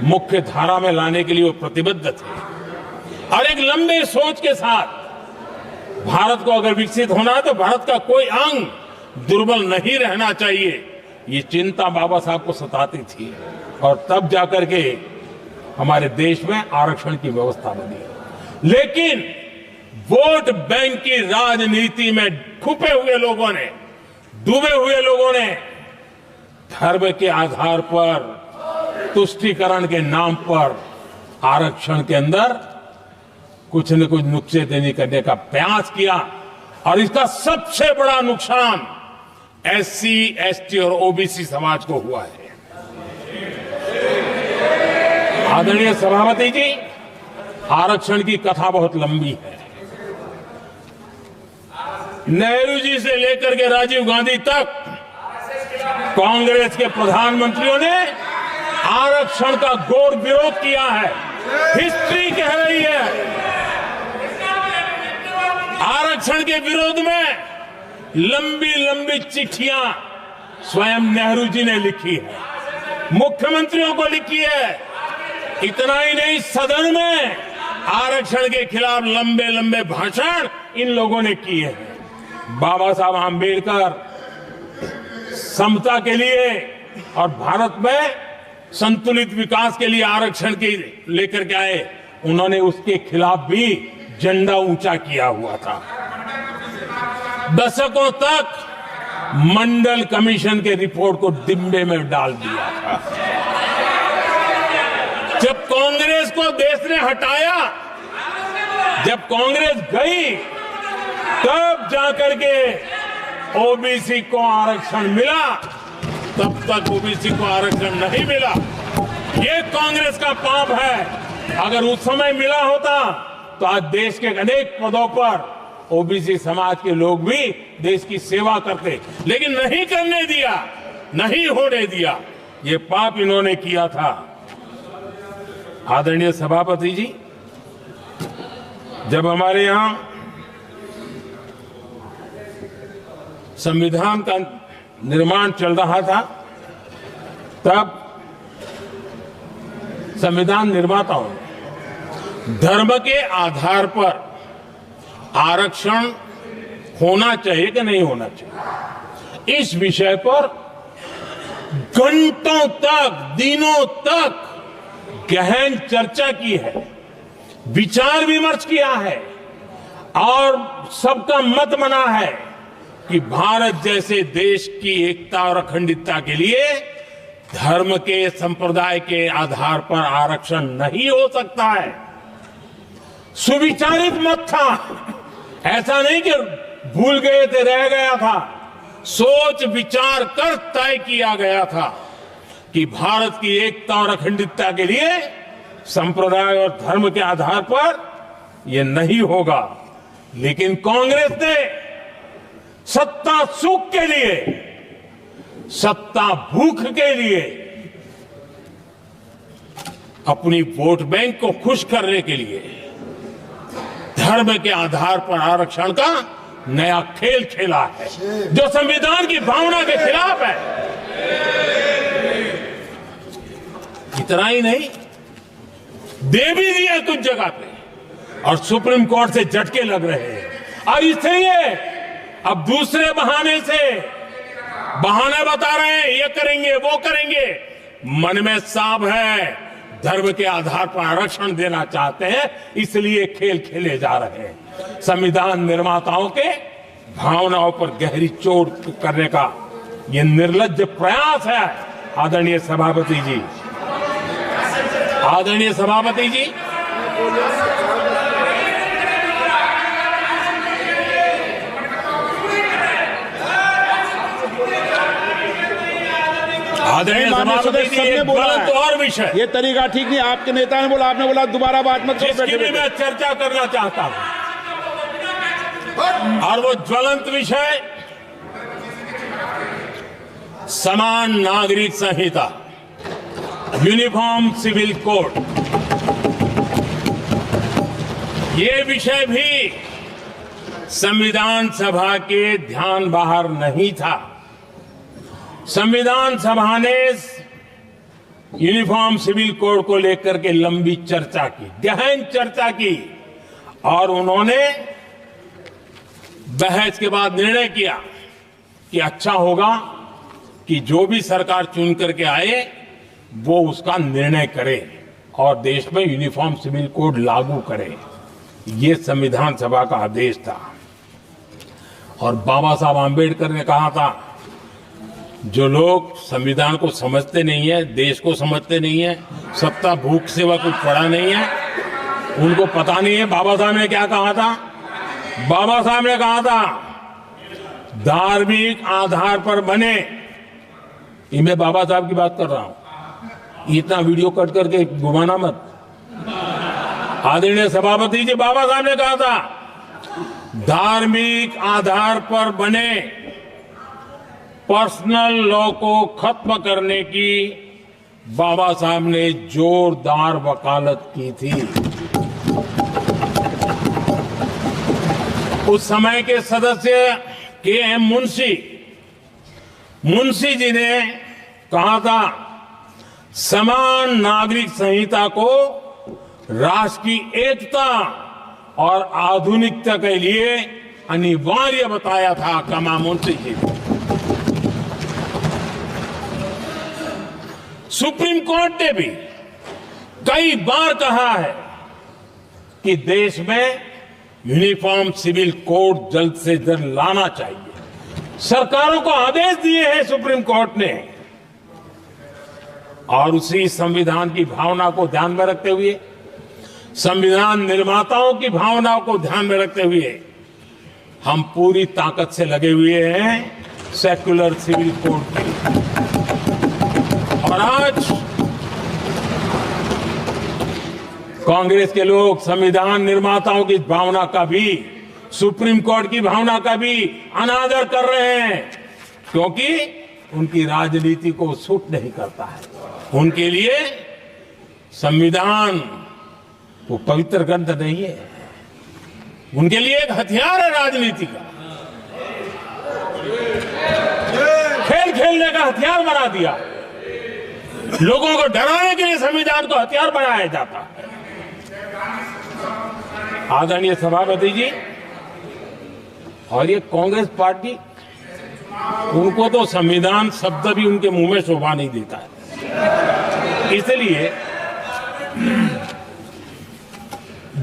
मुख्य धारा में लाने के लिए वो प्रतिबद्ध थे और एक लंबे सोच के साथ भारत को अगर विकसित होना है तो भारत का कोई अंग दुर्बल नहीं रहना चाहिए, ये चिंता बाबा साहब को सताती थी। और तब जाकर के हमारे देश में आरक्षण की व्यवस्था बनी। लेकिन वोट बैंक की राजनीति में छुपे हुए लोगों ने, डूबे हुए लोगों ने धर्म के आधार पर, तुष्टीकरण के नाम पर आरक्षण के अंदर कुछ न कुछ नुक्सेदनी करने का प्रयास किया। और इसका सबसे बड़ा नुकसान एससी, एसटी और ओबीसी समाज को हुआ है। आदरणीय सभापति जी, आरक्षण की कथा बहुत लंबी है। नेहरू जी से लेकर के राजीव गांधी तक कांग्रेस के प्रधानमंत्रियों ने आरक्षण का घोर विरोध किया है। हिस्ट्री कह रही है आरक्षण के विरोध में लंबी लंबी चिट्ठियां स्वयं नेहरू जी ने लिखी है, मुख्यमंत्रियों को लिखी है। इतना ही नहीं, सदन में आरक्षण के खिलाफ लंबे लंबे भाषण इन लोगों ने किए हैं। बाबा साहब आंबेडकर समता के लिए और भारत में संतुलित विकास के लिए आरक्षण के लेकर के आए। उन्होंने उसके खिलाफ भी झंडा ऊंचा किया हुआ था। दशकों तक मंडल कमीशन के रिपोर्ट को डिब्बे में डाल दिया था। जब कांग्रेस को देश ने हटाया, जब कांग्रेस गई, तब जाकर के ओबीसी को आरक्षण मिला। तब तक ओबीसी को आरक्षण नहीं मिला। ये कांग्रेस का पाप है। अगर उस समय मिला होता तो आज देश के अनेक पदों पर ओबीसी समाज के लोग भी देश की सेवा करते, लेकिन नहीं करने दिया, नहीं होने दिया। ये पाप इन्होंने किया था। आदरणीय सभापति जी, जब हमारे यहां संविधान का निर्माण चल रहा था, तब संविधान निर्माताओं ने धर्म के आधार पर आरक्षण होना चाहिए कि नहीं होना चाहिए, इस विषय पर घंटों तक, दिनों तक गहन चर्चा की है, विचार विमर्श किया है और सबका मत बना है कि भारत जैसे देश की एकता और अखंडता के लिए धर्म के, संप्रदाय के आधार पर आरक्षण नहीं हो सकता है। सुविचारित मत था, ऐसा नहीं कि भूल गए थे, रह गया था। सोच विचार कर तय किया गया था कि भारत की एकता और अखंडता के लिए संप्रदाय और धर्म के आधार पर यह नहीं होगा। लेकिन कांग्रेस ने सत्ता सुख के लिए, सत्ता भूख के लिए, अपनी वोट बैंक को खुश करने के लिए धर्म के आधार पर आरक्षण का नया खेल खेला है, जो संविधान की भावना के खिलाफ है। इतना ही नहीं, दे भी दिया कुछ जगह पे और सुप्रीम कोर्ट से झटके लग रहे हैं। और इसलिए अब दूसरे बहाने से बहाने बता रहे हैं, ये करेंगे, वो करेंगे। मन में साफ है, धर्म के आधार पर आरक्षण देना चाहते हैं, इसलिए खेल खेले जा रहे हैं। संविधान निर्माताओं के भावनाओं पर गहरी चोट करने का यह निर्लज्ज प्रयास है। आदरणीय सभापति जी, आदरणीय सभापति जी, आदरणीय सभापति जी, एक गलत और विषय, ये तरीका ठीक नहीं। आपके नेता ने बोला, आपने बोला दोबारा बात मत करो। जिसकी भी मैं चर्चा करना चाहता हूं, और वो ज्वलंत विषय समान नागरिक संहिता, यूनिफॉर्म सिविल कोड। ये विषय भी संविधान सभा के ध्यान बाहर नहीं था। संविधान सभा ने यूनिफॉर्म सिविल कोड को लेकर के लंबी चर्चा की, गहन चर्चा की, और उन्होंने बहस के बाद निर्णय किया कि अच्छा होगा कि जो भी सरकार चुन करके आए वो उसका निर्णय करे और देश में यूनिफॉर्म सिविल कोड लागू करे। ये संविधान सभा का आदेश था। और बाबा साहब आंबेडकर ने कहा था, जो लोग संविधान को समझते नहीं है, देश को समझते नहीं है, सत्ता भूख सेवा कुछ पड़ा नहीं है, उनको पता नहीं है बाबा साहब ने क्या कहा था। बाबा साहब ने कहा था, धार्मिक आधार पर बने, ये मैं बाबा साहब की बात कर रहा हूं, इतना वीडियो कट करके घुमाना मत। आदरणीय सभापति जी, बाबा साहब ने कहा था, धार्मिक आधार पर बने पर्सनल लॉ को खत्म करने की बाबा साहब ने जोरदार वकालत की थी। उस समय के सदस्य के.एम. मुंशी जी ने कहा था, समान नागरिक संहिता को राष्ट्र की एकता और आधुनिकता के लिए अनिवार्य बताया था। कमा मुंशी जी ने। सुप्रीम कोर्ट ने भी कई बार कहा है कि देश में यूनिफॉर्म सिविल कोड जल्द से जल्द लाना चाहिए। सरकारों को आदेश दिए हैं सुप्रीम कोर्ट ने, और उसी संविधान की भावना को ध्यान में रखते हुए, संविधान निर्माताओं की भावनाओं को ध्यान में रखते हुए हम पूरी ताकत से लगे हुए हैं सेक्युलर सिविल कोड के लिए। और आज कांग्रेस के लोग संविधान निर्माताओं की भावना का भी, सुप्रीम कोर्ट की भावना का भी अनादर कर रहे हैं, क्योंकि उनकी राजनीति को सूट नहीं करता है। उनके लिए संविधान वो पवित्र ग्रंथ नहीं है, उनके लिए एक हथियार है राजनीति का। खेल खेलने का हथियार बना दिया। लोगों को डराने के लिए संविधान को हथियार बनाया जाता है। आदरणीय सभापति जी, और ये कांग्रेस पार्टी, उनको तो संविधान शब्द भी उनके मुंह में शोभा नहीं देता है। इसलिए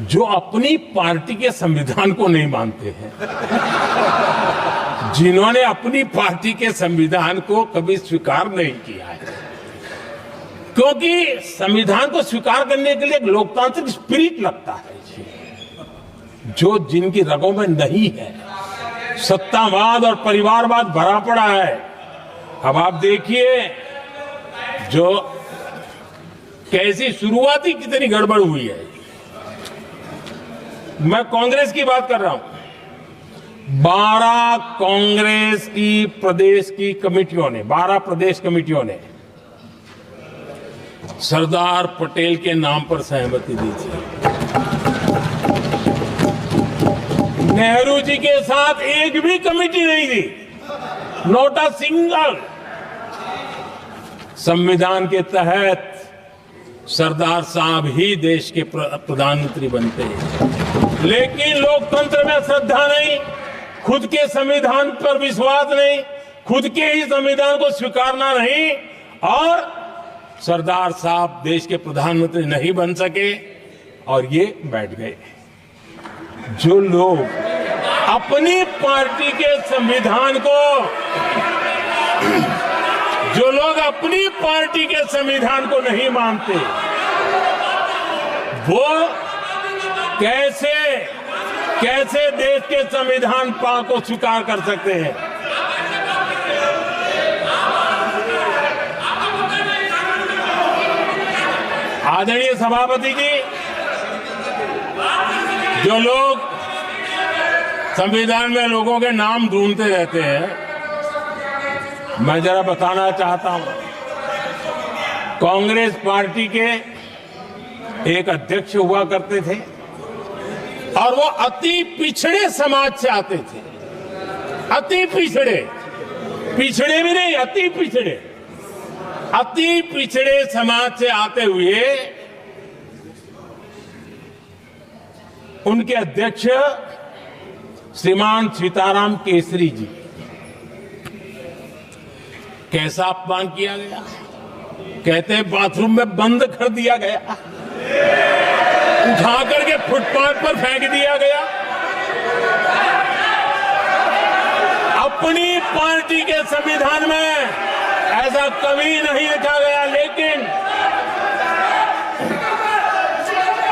जो अपनी पार्टी के संविधान को नहीं मानते हैं, जिन्होंने अपनी पार्टी के संविधान को कभी स्वीकार नहीं किया है, क्योंकि संविधान को स्वीकार करने के लिए एक लोकतांत्रिक स्पिरिट लगता है, जो जिनकी रगों में नहीं है। सत्तावाद और परिवारवाद भरा पड़ा है। अब आप देखिए जो कैसी शुरुआती कितनी गड़बड़ हुई है। मैं कांग्रेस की बात कर रहा हूं। 12 कांग्रेस की प्रदेश की कमेटियों ने, 12 प्रदेश कमेटियों ने सरदार पटेल के नाम पर सहमति दी थी। नेहरू जी के साथ एक भी कमेटी नहीं थी, नॉट अ सिंगल। संविधान के तहत सरदार साहब ही देश के प्रधानमंत्री बनते हैं, लेकिन लोकतंत्र में श्रद्धा नहीं, खुद के संविधान पर विश्वास नहीं, खुद के ही संविधान को स्वीकारना नहीं, और सरदार साहब देश के प्रधानमंत्री नहीं बन सके और ये बैठ गए। जो लोग अपनी पार्टी के संविधान को, जो लोग अपनी पार्टी के संविधान को नहीं मानते, वो कैसे कैसे देश के संविधान को स्वीकार कर सकते हैं? आदरणीय सभापति जी, जो लोग संविधान में लोगों के नाम ढूंढते रहते हैं, मैं जरा बताना चाहता हूं। कांग्रेस पार्टी के एक अध्यक्ष हुआ करते थे और वो अति पिछड़े समाज से आते थे। अति पिछड़े, पिछड़े भी नहीं, अति पिछड़े, अति पिछड़े समाज से आते हुए उनके अध्यक्ष श्रीमान सीताराम केसरी जी, कैसा अपमान किया गया। कहते हैं बाथरूम में बंद कर दिया गया, उठा करके फुटपाथ पर फेंक दिया गया। अपनी पार्टी के संविधान में ऐसा कभी नहीं लिखा गया, लेकिन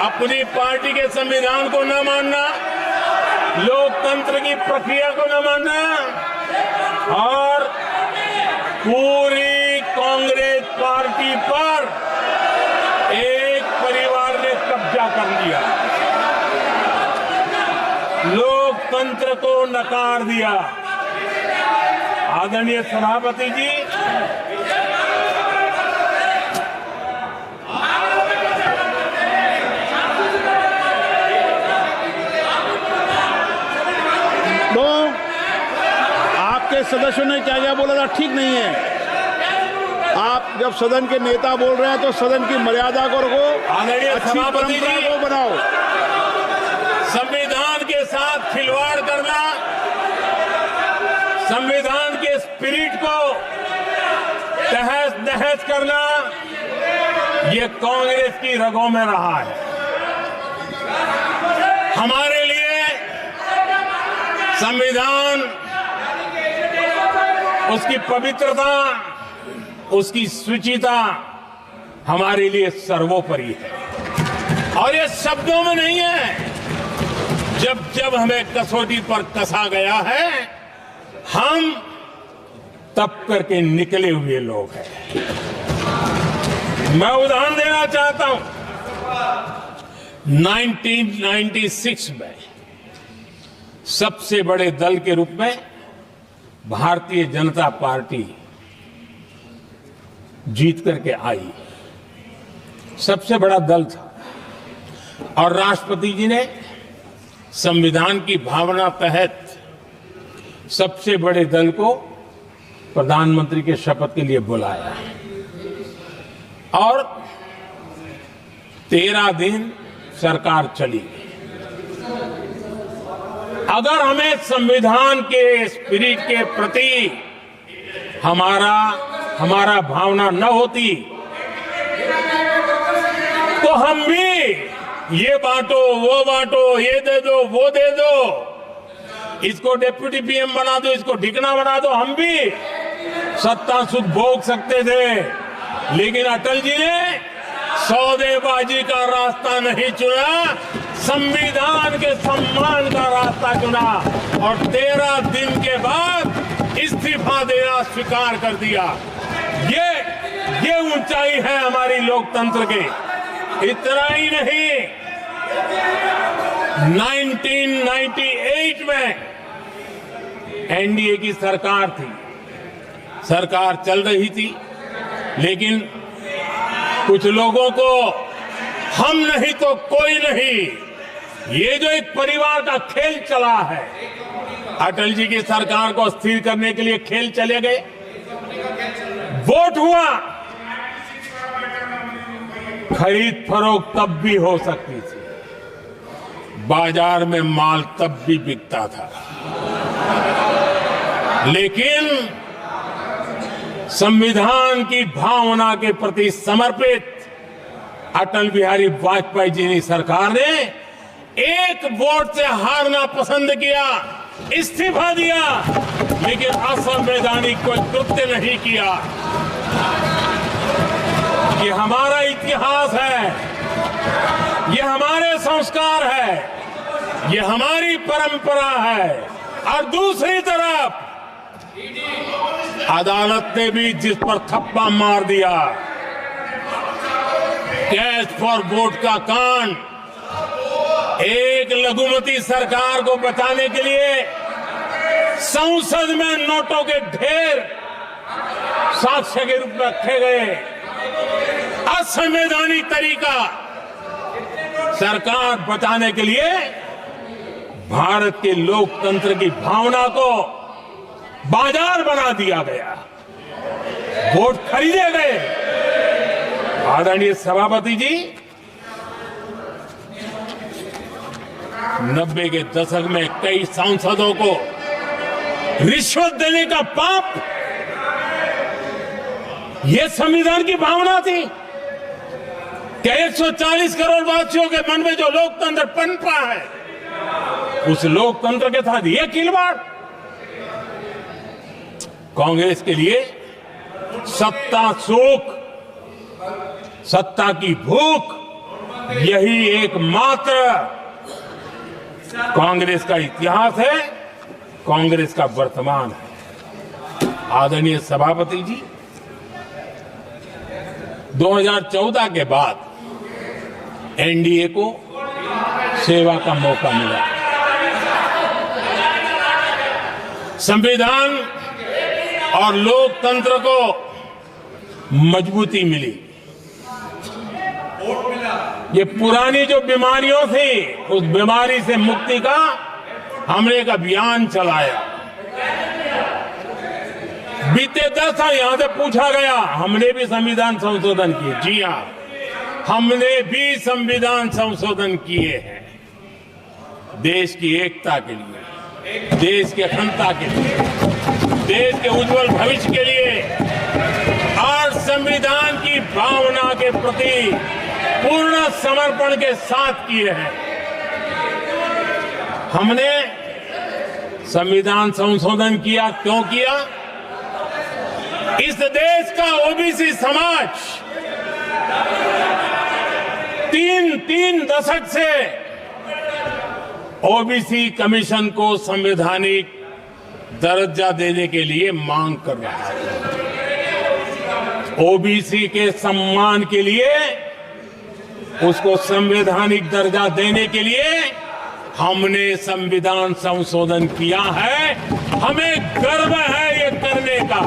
अपनी पार्टी के संविधान को न मानना, लोकतंत्र की प्रक्रिया को न मानना और पूरी कांग्रेस पार्टी पर एक परिवार ने कब्जा कर लिया, लोकतंत्र को नकार दिया। आदरणीय सभापति जी, तो आपके सदस्यों ने क्या क्या बोला था, ठीक नहीं है। आप जब सदन के नेता बोल रहे हैं तो सदन की मर्यादा को रखो, आदरणीय अच्छी सभापति परंपरा जी, को बनाओ। संविधान के साथ खिलवाड़ करना, संविधान के स्पिरिट को तहस नहस करना, ये कांग्रेस की रगों में रहा है। हमारे लिए संविधान, उसकी पवित्रता, उसकी शुचिता हमारे लिए सर्वोपरि है। और ये शब्दों में नहीं है, जब जब हमें कसौटी पर कसा गया है, हम तप करके निकले हुए लोग हैं। मैं उदाहरण देना चाहता हूं। 1996 में सबसे बड़े दल के रूप में भारतीय जनता पार्टी जीत करके आई, सबसे बड़ा दल था। और राष्ट्रपति जी ने संविधान की भावना तहत सबसे बड़े दल को प्रधानमंत्री के शपथ के लिए बुलाया और 13 दिन सरकार चली। अगर हमें संविधान के स्पिरिट के प्रति हमारा भावना न होती तो हम भी ये बांटो, वो बांटो, ये दे दो, वो दे दो, इसको डेप्यूटी पीएम बना दो, इसको ढिकना बना दो, हम भी सत्ता सुख भोग सकते थे। लेकिन अटल जी ने सौदेबाजी का रास्ता नहीं चुना, संविधान के सम्मान का रास्ता चुना और 13 दिन के बाद इस्तीफा देना स्वीकार कर दिया। ये ऊंचाई है हमारी लोकतंत्र के। इतना ही नहीं, 1998 में एनडीए की सरकार थी, सरकार चल रही थी, लेकिन कुछ लोगों को हम नहीं तो कोई नहीं, ये जो एक परिवार का खेल चला है, अटल जी की सरकार को स्थिर करने के लिए खेल चले गए। वोट हुआ, खरीद फरोख्त तब भी हो सकती थी, बाजार में माल तब भी बिकता था, लेकिन संविधान की भावना के प्रति समर्पित अटल बिहारी वाजपेयी जी की सरकार ने एक वोट से हारना पसंद किया, इस्तीफा दिया, लेकिन असंवैधानिक कोई कृत्य नहीं किया। ये हमारा इतिहास है, ये हमारे संस्कार है, ये हमारी परंपरा है। और दूसरी तरफ अदालत ने भी जिस पर थप्पा मार दिया, कैश फॉर वोट का कांड, एक लघुमती सरकार को बचाने के लिए संसद में नोटों के ढेर साक्ष्य के रूप में रखे गए, असंवैधानिक तरीका। सरकार बचाने के लिए भारत के लोकतंत्र की भावना को बाजार बना दिया गया, वोट खरीदे गए। आदरणीय सभापति जी, 90 के दशक में कई सांसदों को रिश्वत देने का पाप, ये संविधान की भावना थी कि 140 करोड़ वासियों के मन में जो लोकतंत्र पनपा है, उस लोकतंत्र के साथ ये खिलवाड़। कांग्रेस के लिए सत्ता सुख, सत्ता की भूख, यही एकमात्र कांग्रेस का इतिहास है, कांग्रेस का वर्तमान है। आदरणीय सभापति जी, 2014 के बाद एनडीए को सेवा का मौका मिला, संविधान और लोकतंत्र को मजबूती मिली। ये पुरानी जो बीमारियों थी, उस बीमारी से मुक्ति का हमने एक अभियान चलाया। बीते 10 साल यहां से पूछा गया, हमने भी संविधान संशोधन किए। जी हां, हमने भी संविधान संशोधन किए हैं, देश की एकता के लिए, देश की अखंडता के लिए, देश के उज्जवल भविष्य के लिए और संविधान की भावना के प्रति पूर्ण समर्पण के साथ किए हैं। हमने संविधान संशोधन किया, क्यों किया? इस देश का ओबीसी समाज तीन दशक से ओबीसी कमीशन को संवैधानिक दर्जा देने के लिए मांग कर रहा है। ओबीसी के सम्मान के लिए, उसको संवैधानिक दर्जा देने के लिए हमने संविधान संशोधन किया है। हमें गर्व है ये करने का।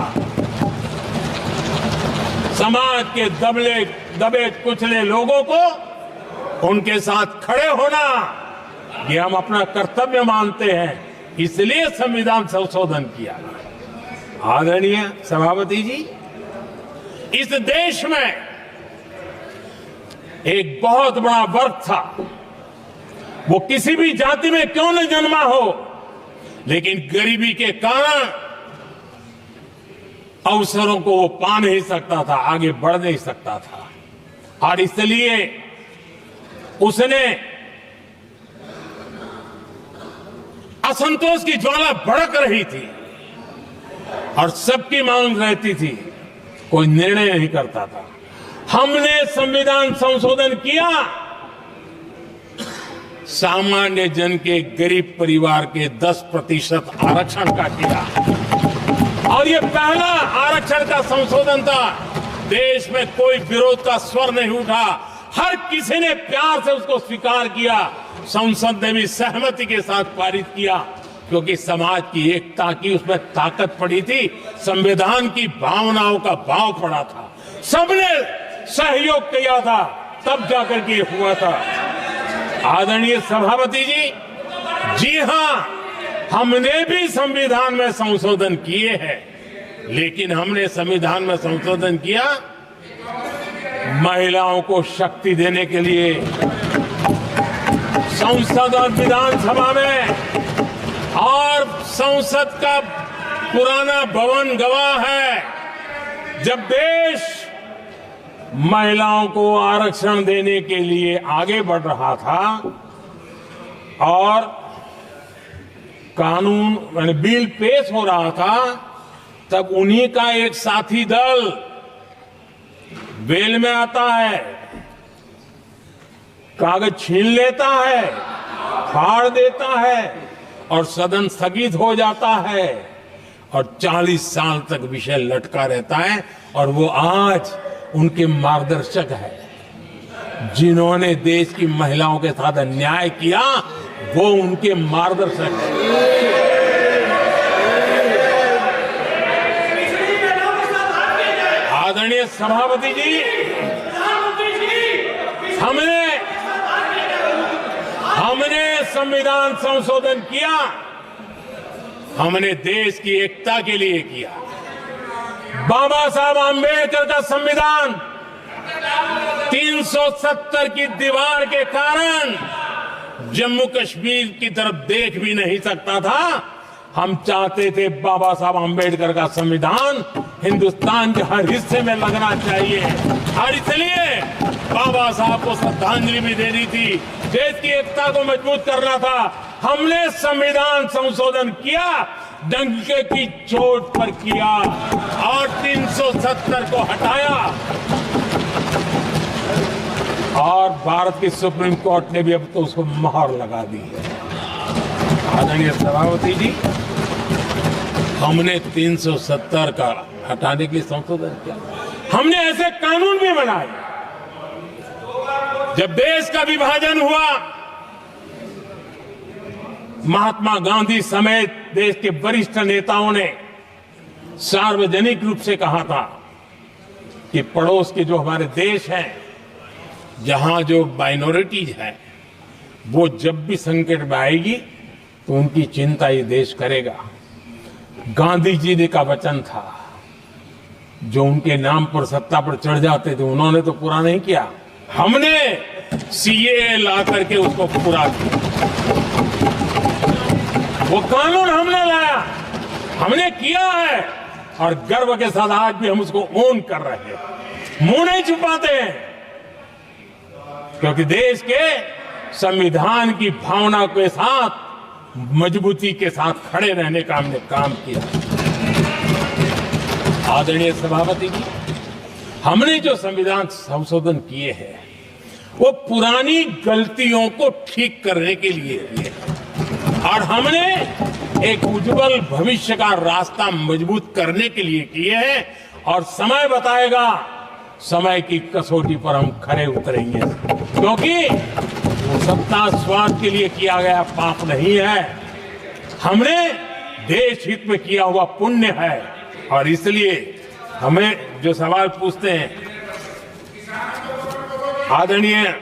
समाज के दबे कुचले लोगों को उनके साथ खड़े होना, ये हम अपना कर्तव्य मानते हैं, इसलिए संविधान संशोधन किया। आदरणीय सभापति जी, इस देश में एक बहुत बड़ा वर्ग था, वो किसी भी जाति में क्यों न जन्मा हो, लेकिन गरीबी के कारण अवसरों को वो पा नहीं सकता था, आगे बढ़ नहीं सकता था, और इसलिए उसने असंतोष की ज्वाला भड़क रही थी और सबकी मांग रहती थी, कोई निर्णय नहीं करता था। हमने संविधान संशोधन किया, सामान्य जन के गरीब परिवार के 10% आरक्षण का किया, और ये पहला आरक्षण का संशोधन था। देश में कोई विरोध का स्वर नहीं उठा, हर किसी ने प्यार से उसको स्वीकार किया। संसद ने भी सहमति के साथ पारित किया, क्योंकि समाज की एकता की उसमें ताकत पड़ी थी, संविधान की भावनाओं का भाव पड़ा था, सबने सहयोग किया था, तब जाकर के हुआ था। आदरणीय सभापति जी, जी हां, हमने भी संविधान में संशोधन किए हैं, लेकिन हमने संविधान में संशोधन किया महिलाओं को शक्ति देने के लिए। संसद और विधानसभा में, और संसद का पुराना भवन गवाह है, जब देश महिलाओं को आरक्षण देने के लिए आगे बढ़ रहा था और कानून बिल पेश हो रहा था, तब उन्हीं का एक साथी दल वेल में आता है, कागज छीन लेता है, फाड़ देता है और सदन स्थगित हो जाता है और 40 साल तक विषय लटका रहता है। और वो आज उनके मार्गदर्शक है, जिन्होंने देश की महिलाओं के साथ अन्याय किया, वो उनके मार्गदर्शक है। आदरणीय सभापति जी, हमने संविधान संशोधन किया, हमने देश की एकता के लिए किया। बाबा साहब आंबेडकर का संविधान 370 की दीवार के कारण जम्मू कश्मीर की तरफ देख भी नहीं सकता था। हम चाहते थे बाबा साहब आंबेडकर का संविधान हिंदुस्तान के हर हिस्से में लगना चाहिए और इसलिए बाबा साहब को श्रद्धांजलि भी देनी थी, देश की एकता को मजबूत करना था। हमने संविधान संशोधन किया, डंके की चोट पर किया और 370 को हटाया और भारत की सुप्रीम कोर्ट ने भी अब तो उसको मोहर लगा दी है। आदरणीय सभापति जी, हमने 370 का हटाने के लिए संशोधन किया। हमने ऐसे कानून भी बनाए। जब देश का विभाजन हुआ, महात्मा गांधी समेत देश के वरिष्ठ नेताओं ने सार्वजनिक रूप से कहा था कि पड़ोस के जो हमारे देश हैं, जहां जो माइनॉरिटीज है, वो जब भी संकट में आएगी तो उनकी चिंता ये देश करेगा। गांधी जी ने का वचन था, जो उनके नाम पर सत्ता पर चढ़ जाते थे उन्होंने तो पूरा नहीं किया, हमने सीएए ला करके उसको पूरा किया। वो कानून हमने लाया, हमने किया है और गर्व के साथ आज भी हम उसको ओन कर रहे हैं, मुंह नहीं छुपाते हैं, क्योंकि देश के संविधान की भावना के साथ मजबूती के साथ खड़े रहने का हमने काम किया। आदरणीय सभापति जी, हमने जो संविधान संशोधन किए हैं वो पुरानी गलतियों को ठीक करने के लिए किए और हमने एक उज्जवल भविष्य का रास्ता मजबूत करने के लिए किए हैं और समय बताएगा, समय की कसौटी पर हम खरे उतरेंगे, क्योंकि वो सत्ता स्वार्थ के लिए किया गया पाप नहीं है, हमने देश हित में किया हुआ पुण्य है। और इसलिए हमें जो सवाल पूछते हैं आदरणीय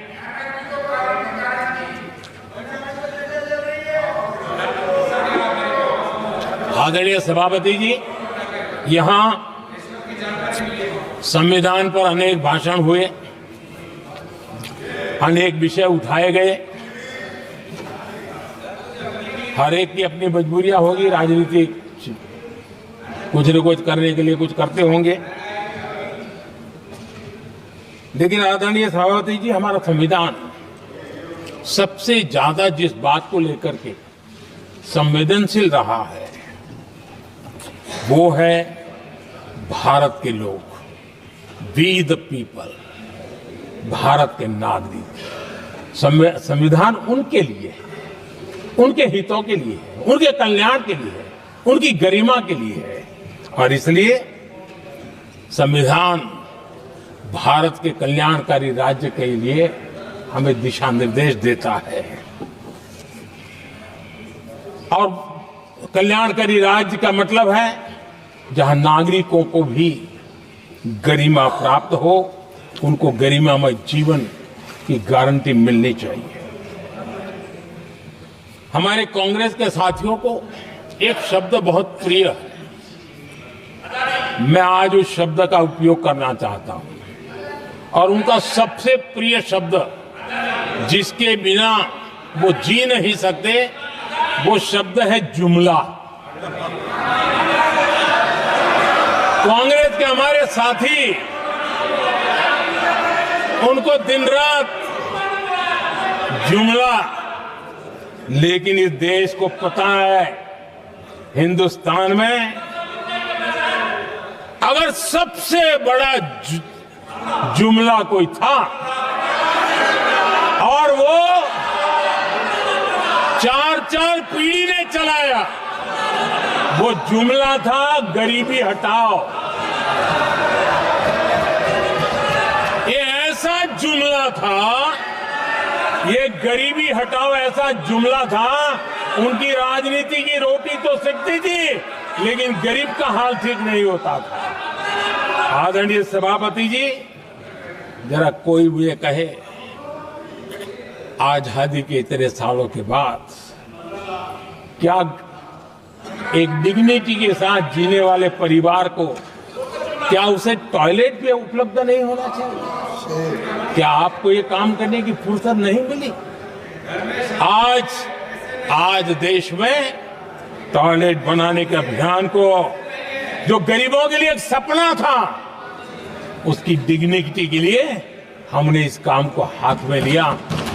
सभापति जी, यहां संविधान पर अनेक भाषण हुए, अनेक विषय उठाए गए, हर एक की अपनी मजबूरियां होगी, राजनीति कुछ न कुछ करने के लिए कुछ करते होंगे, लेकिन आदरणीय सभापति जी, हमारा संविधान सबसे ज्यादा जिस बात को लेकर के संवेदनशील रहा है वो है भारत के लोग, वी द पीपल, भारत के नागरिक। संविधान उनके लिए है, उनके हितों के लिए है, उनके कल्याण के लिए है, उनकी गरिमा के लिए है और इसलिए संविधान भारत के कल्याणकारी राज्य के लिए हमें दिशा निर्देश देता है और कल्याणकारी राज्य का मतलब है जहां नागरिकों को भी गरिमा प्राप्त हो, उनको गरिमामय जीवन की गारंटी मिलनी चाहिए। हमारे कांग्रेस के साथियों को एक शब्द बहुत प्रिय है, मैं आज उस शब्द का उपयोग करना चाहता हूं और उनका सबसे प्रिय शब्द जिसके बिना वो जी नहीं सकते वो शब्द है जुमला। कांग्रेस के हमारे साथी उनको दिन रात जुमला, लेकिन इस देश को पता है हिंदुस्तान में अगर सबसे बड़ा जुमला कोई था और वो जुमला था गरीबी हटाओ। ये ऐसा जुमला था, ये गरीबी हटाओ ऐसा जुमला था, उनकी राजनीति की रोटी तो सिकती थी, लेकिन गरीब का हाल ठीक नहीं होता था। आदरणीय सभापति जी, जरा कोई मुझे कहे, आजादी के इतने सालों के बाद क्या एक डिग्निटी के साथ जीने वाले परिवार को क्या उसे टॉयलेट पे उपलब्ध नहीं होना चाहिए? क्या आपको ये काम करने की फुर्सत नहीं मिली? आज देश में टॉयलेट बनाने के अभियान को, जो गरीबों के लिए एक सपना था, उसकी डिग्निटी के लिए हमने इस काम को हाथ में लिया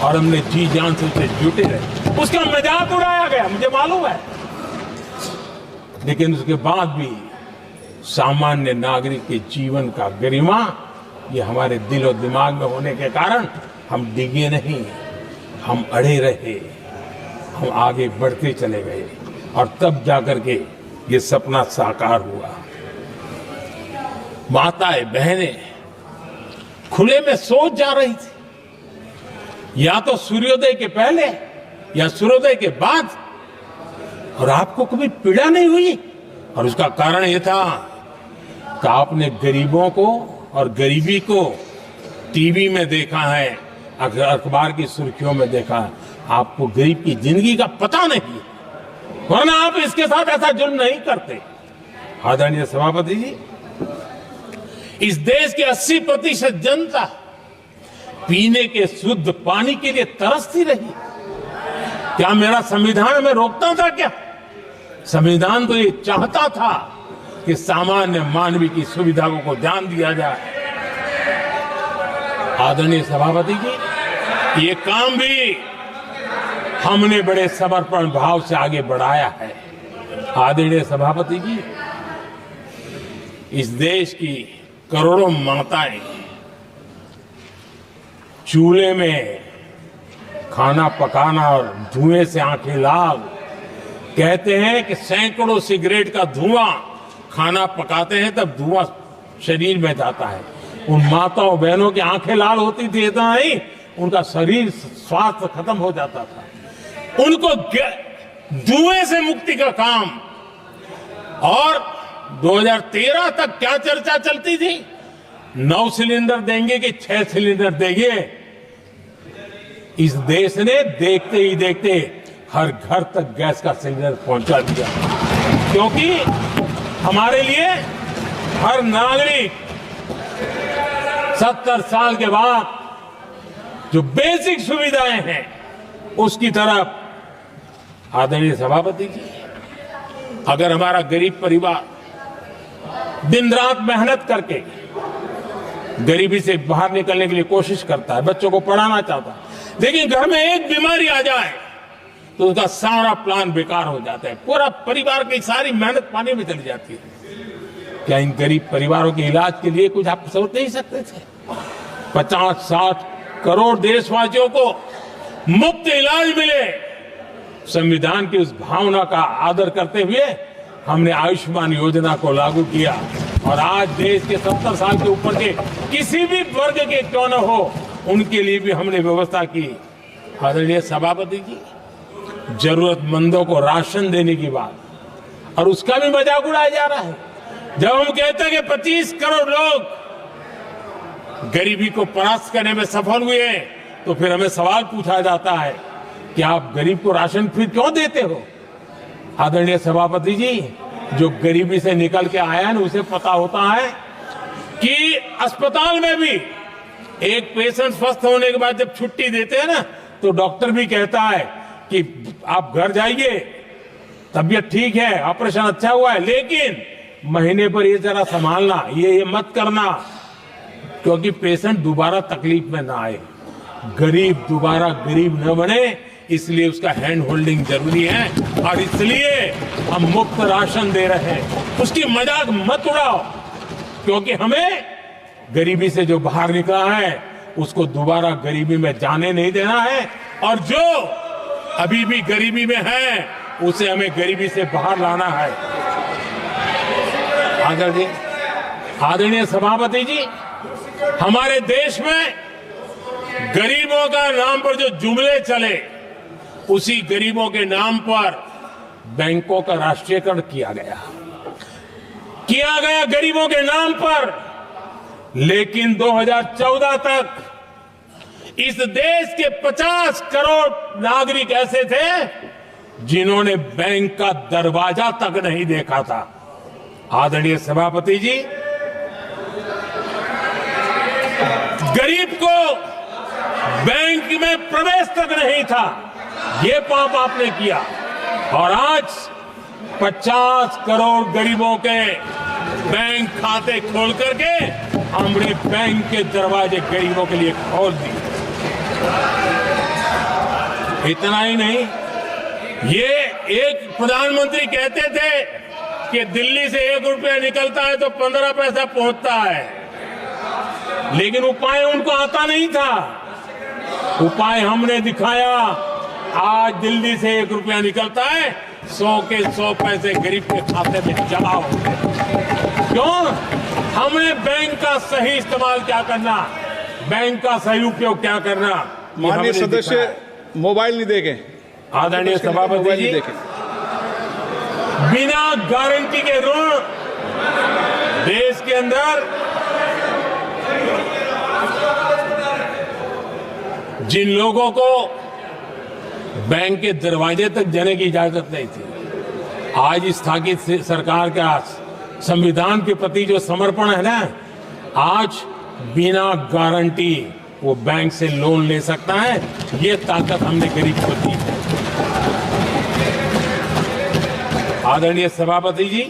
और हमने जी जान से उसे जुटे रहे। उसका मजाक उड़ाया गया, मुझे मालूम है, लेकिन उसके बाद भी सामान्य नागरिक के जीवन का गरिमा, ये हमारे दिल और दिमाग में होने के कारण हम डिगे नहीं, हम अड़े रहे, हम आगे बढ़ते चले गए और तब जाकर के ये सपना साकार हुआ। माताएं बहनें खुले में सोच जा रही थी, या तो सूर्योदय के पहले या सूर्योदय के बाद, और आपको कभी पीड़ा नहीं हुई। और उसका कारण यह था कि आपने गरीबों को और गरीबी को टीवी में देखा है, अखबार की सुर्खियों में देखा है, आपको गरीब की जिंदगी का पता नहीं, वरना आप इसके साथ ऐसा जुल्म नहीं करते। आदरणीय सभापति जी, इस देश की 80% जनता पीने के शुद्ध पानी के लिए तरसती रही। क्या मेरा संविधान हमें रोकता था? क्या संविधान तो ये चाहता था कि सामान्य मानवीय की सुविधाओं को ध्यान दिया जाए। आदरणीय सभापति जी, ये काम भी हमने बड़े समर्पण भाव से आगे बढ़ाया है। आदरणीय सभापति जी, इस देश की करोड़ों माताएं चूल्हे में खाना पकाना और धुएं से आंखें लाल, कहते हैं कि सैकड़ों सिगरेट का धुआं खाना पकाते हैं तब धुआं शरीर में जाता है। उन माताओं बहनों की आंखें लाल होती थी, इतना नहीं, उनका शरीर स्वास्थ्य खत्म हो जाता था। उनको धुएं से मुक्ति का काम, और 2013 तक क्या चर्चा चलती थी, 9 सिलेंडर देंगे कि 6 सिलेंडर देंगे। इस देश ने देखते ही देखते हर घर तक गैस का सिलेंडर पहुंचा दिया, क्योंकि हमारे लिए हर नागरिक 70 साल के बाद जो बेसिक सुविधाएं हैं उसकी तरफ। आदरणीय सभापति जी, अगर हमारा गरीब परिवार दिन रात मेहनत करके गरीबी से बाहर निकलने के लिए कोशिश करता है, बच्चों को पढ़ाना चाहता है, लेकिन घर में एक बीमारी आ जाए तो उसका सारा प्लान बेकार हो जाता है, पूरा परिवार की सारी मेहनत पानी में चली जाती है। क्या इन गरीब परिवारों के इलाज के लिए कुछ आप सोच नहीं सकते थे? 50-60 करोड़ देशवासियों को मुफ्त इलाज मिले। संविधान की उस भावना का आदर करते हुए हमने आयुष्मान योजना को लागू किया, और आज देश के 70 साल के ऊपर के किसी भी वर्ग के क्यों न हो, उनके लिए भी हमने व्यवस्था की। आदरणीय सभापति जी, जरूरतमंदों को राशन देने की बात, और उसका भी मजाक उड़ाया जा रहा है। जब हम कहते हैं कि 25 करोड़ लोग गरीबी को परास्त करने में सफल हुए, तो फिर हमें सवाल पूछा जाता है कि आप गरीब को राशन फिर क्यों देते हो? आदरणीय सभापति जी, जो गरीबी से निकल के आया है, उसे पता होता है कि अस्पताल में भी एक पेशेंट स्वस्थ होने के बाद जब छुट्टी देते हैं ना, तो डॉक्टर भी कहता है कि आप घर जाइए, तबीयत ठीक है, ऑपरेशन अच्छा हुआ है, लेकिन महीने पर ये जरा संभालना, ये मत करना, क्योंकि पेशेंट दोबारा तकलीफ में ना आए, गरीब दोबारा गरीब न बने, इसलिए उसका हैंड होल्डिंग जरूरी है। और इसलिए हम मुफ्त राशन दे रहे हैं। उसकी मजाक मत उड़ाओ, क्योंकि हमें गरीबी से जो बाहर निकला है उसको दोबारा गरीबी में जाने नहीं देना है, और जो अभी भी गरीबी में है उसे हमें गरीबी से बाहर लाना है। आदरणीय सभापति जी, हमारे देश में गरीबों का नाम पर जो जुमले चले, उसी गरीबों के नाम पर बैंकों का राष्ट्रीयकरण किया गया गरीबों के नाम पर। लेकिन 2014 तक इस देश के 50 करोड़ नागरिक ऐसे थे जिन्होंने बैंक का दरवाजा तक नहीं देखा था। आदरणीय सभापति जी, गरीब को बैंक में प्रवेश तक नहीं था, ये पाप आपने किया। और आज 50 करोड़ गरीबों के बैंक खाते खोल करके हमने बैंक के दरवाजे गरीबों के लिए खोल दिए। इतना ही नहीं, ये एक प्रधानमंत्री कहते थे कि दिल्ली से 1 रुपया निकलता है तो 15 पैसा पहुंचता है, लेकिन उपाय उनको आता नहीं था। उपाय हमने दिखाया। आज दिल्ली से 1 रुपया निकलता है, 100 के 100 पैसे गरीब के खाते में जमा होते हैं। क्यों? हमें बैंक का सही इस्तेमाल क्या करना, बैंक का सही उपयोग क्या करना। माननीय सदस्य मोबाइल नहीं देखें। आदरणीय सभापति जी, बिना गारंटी के ऋण देश के अंदर जिन लोगों को बैंक के दरवाजे तक जाने की इजाजत नहीं थी, आज स्थापित सरकार का संविधान के प्रति जो समर्पण है ना, आज बिना गारंटी वो बैंक से लोन ले सकता है। ये ताकत हमने गरीब को दी है। आदरणीय सभापति जी,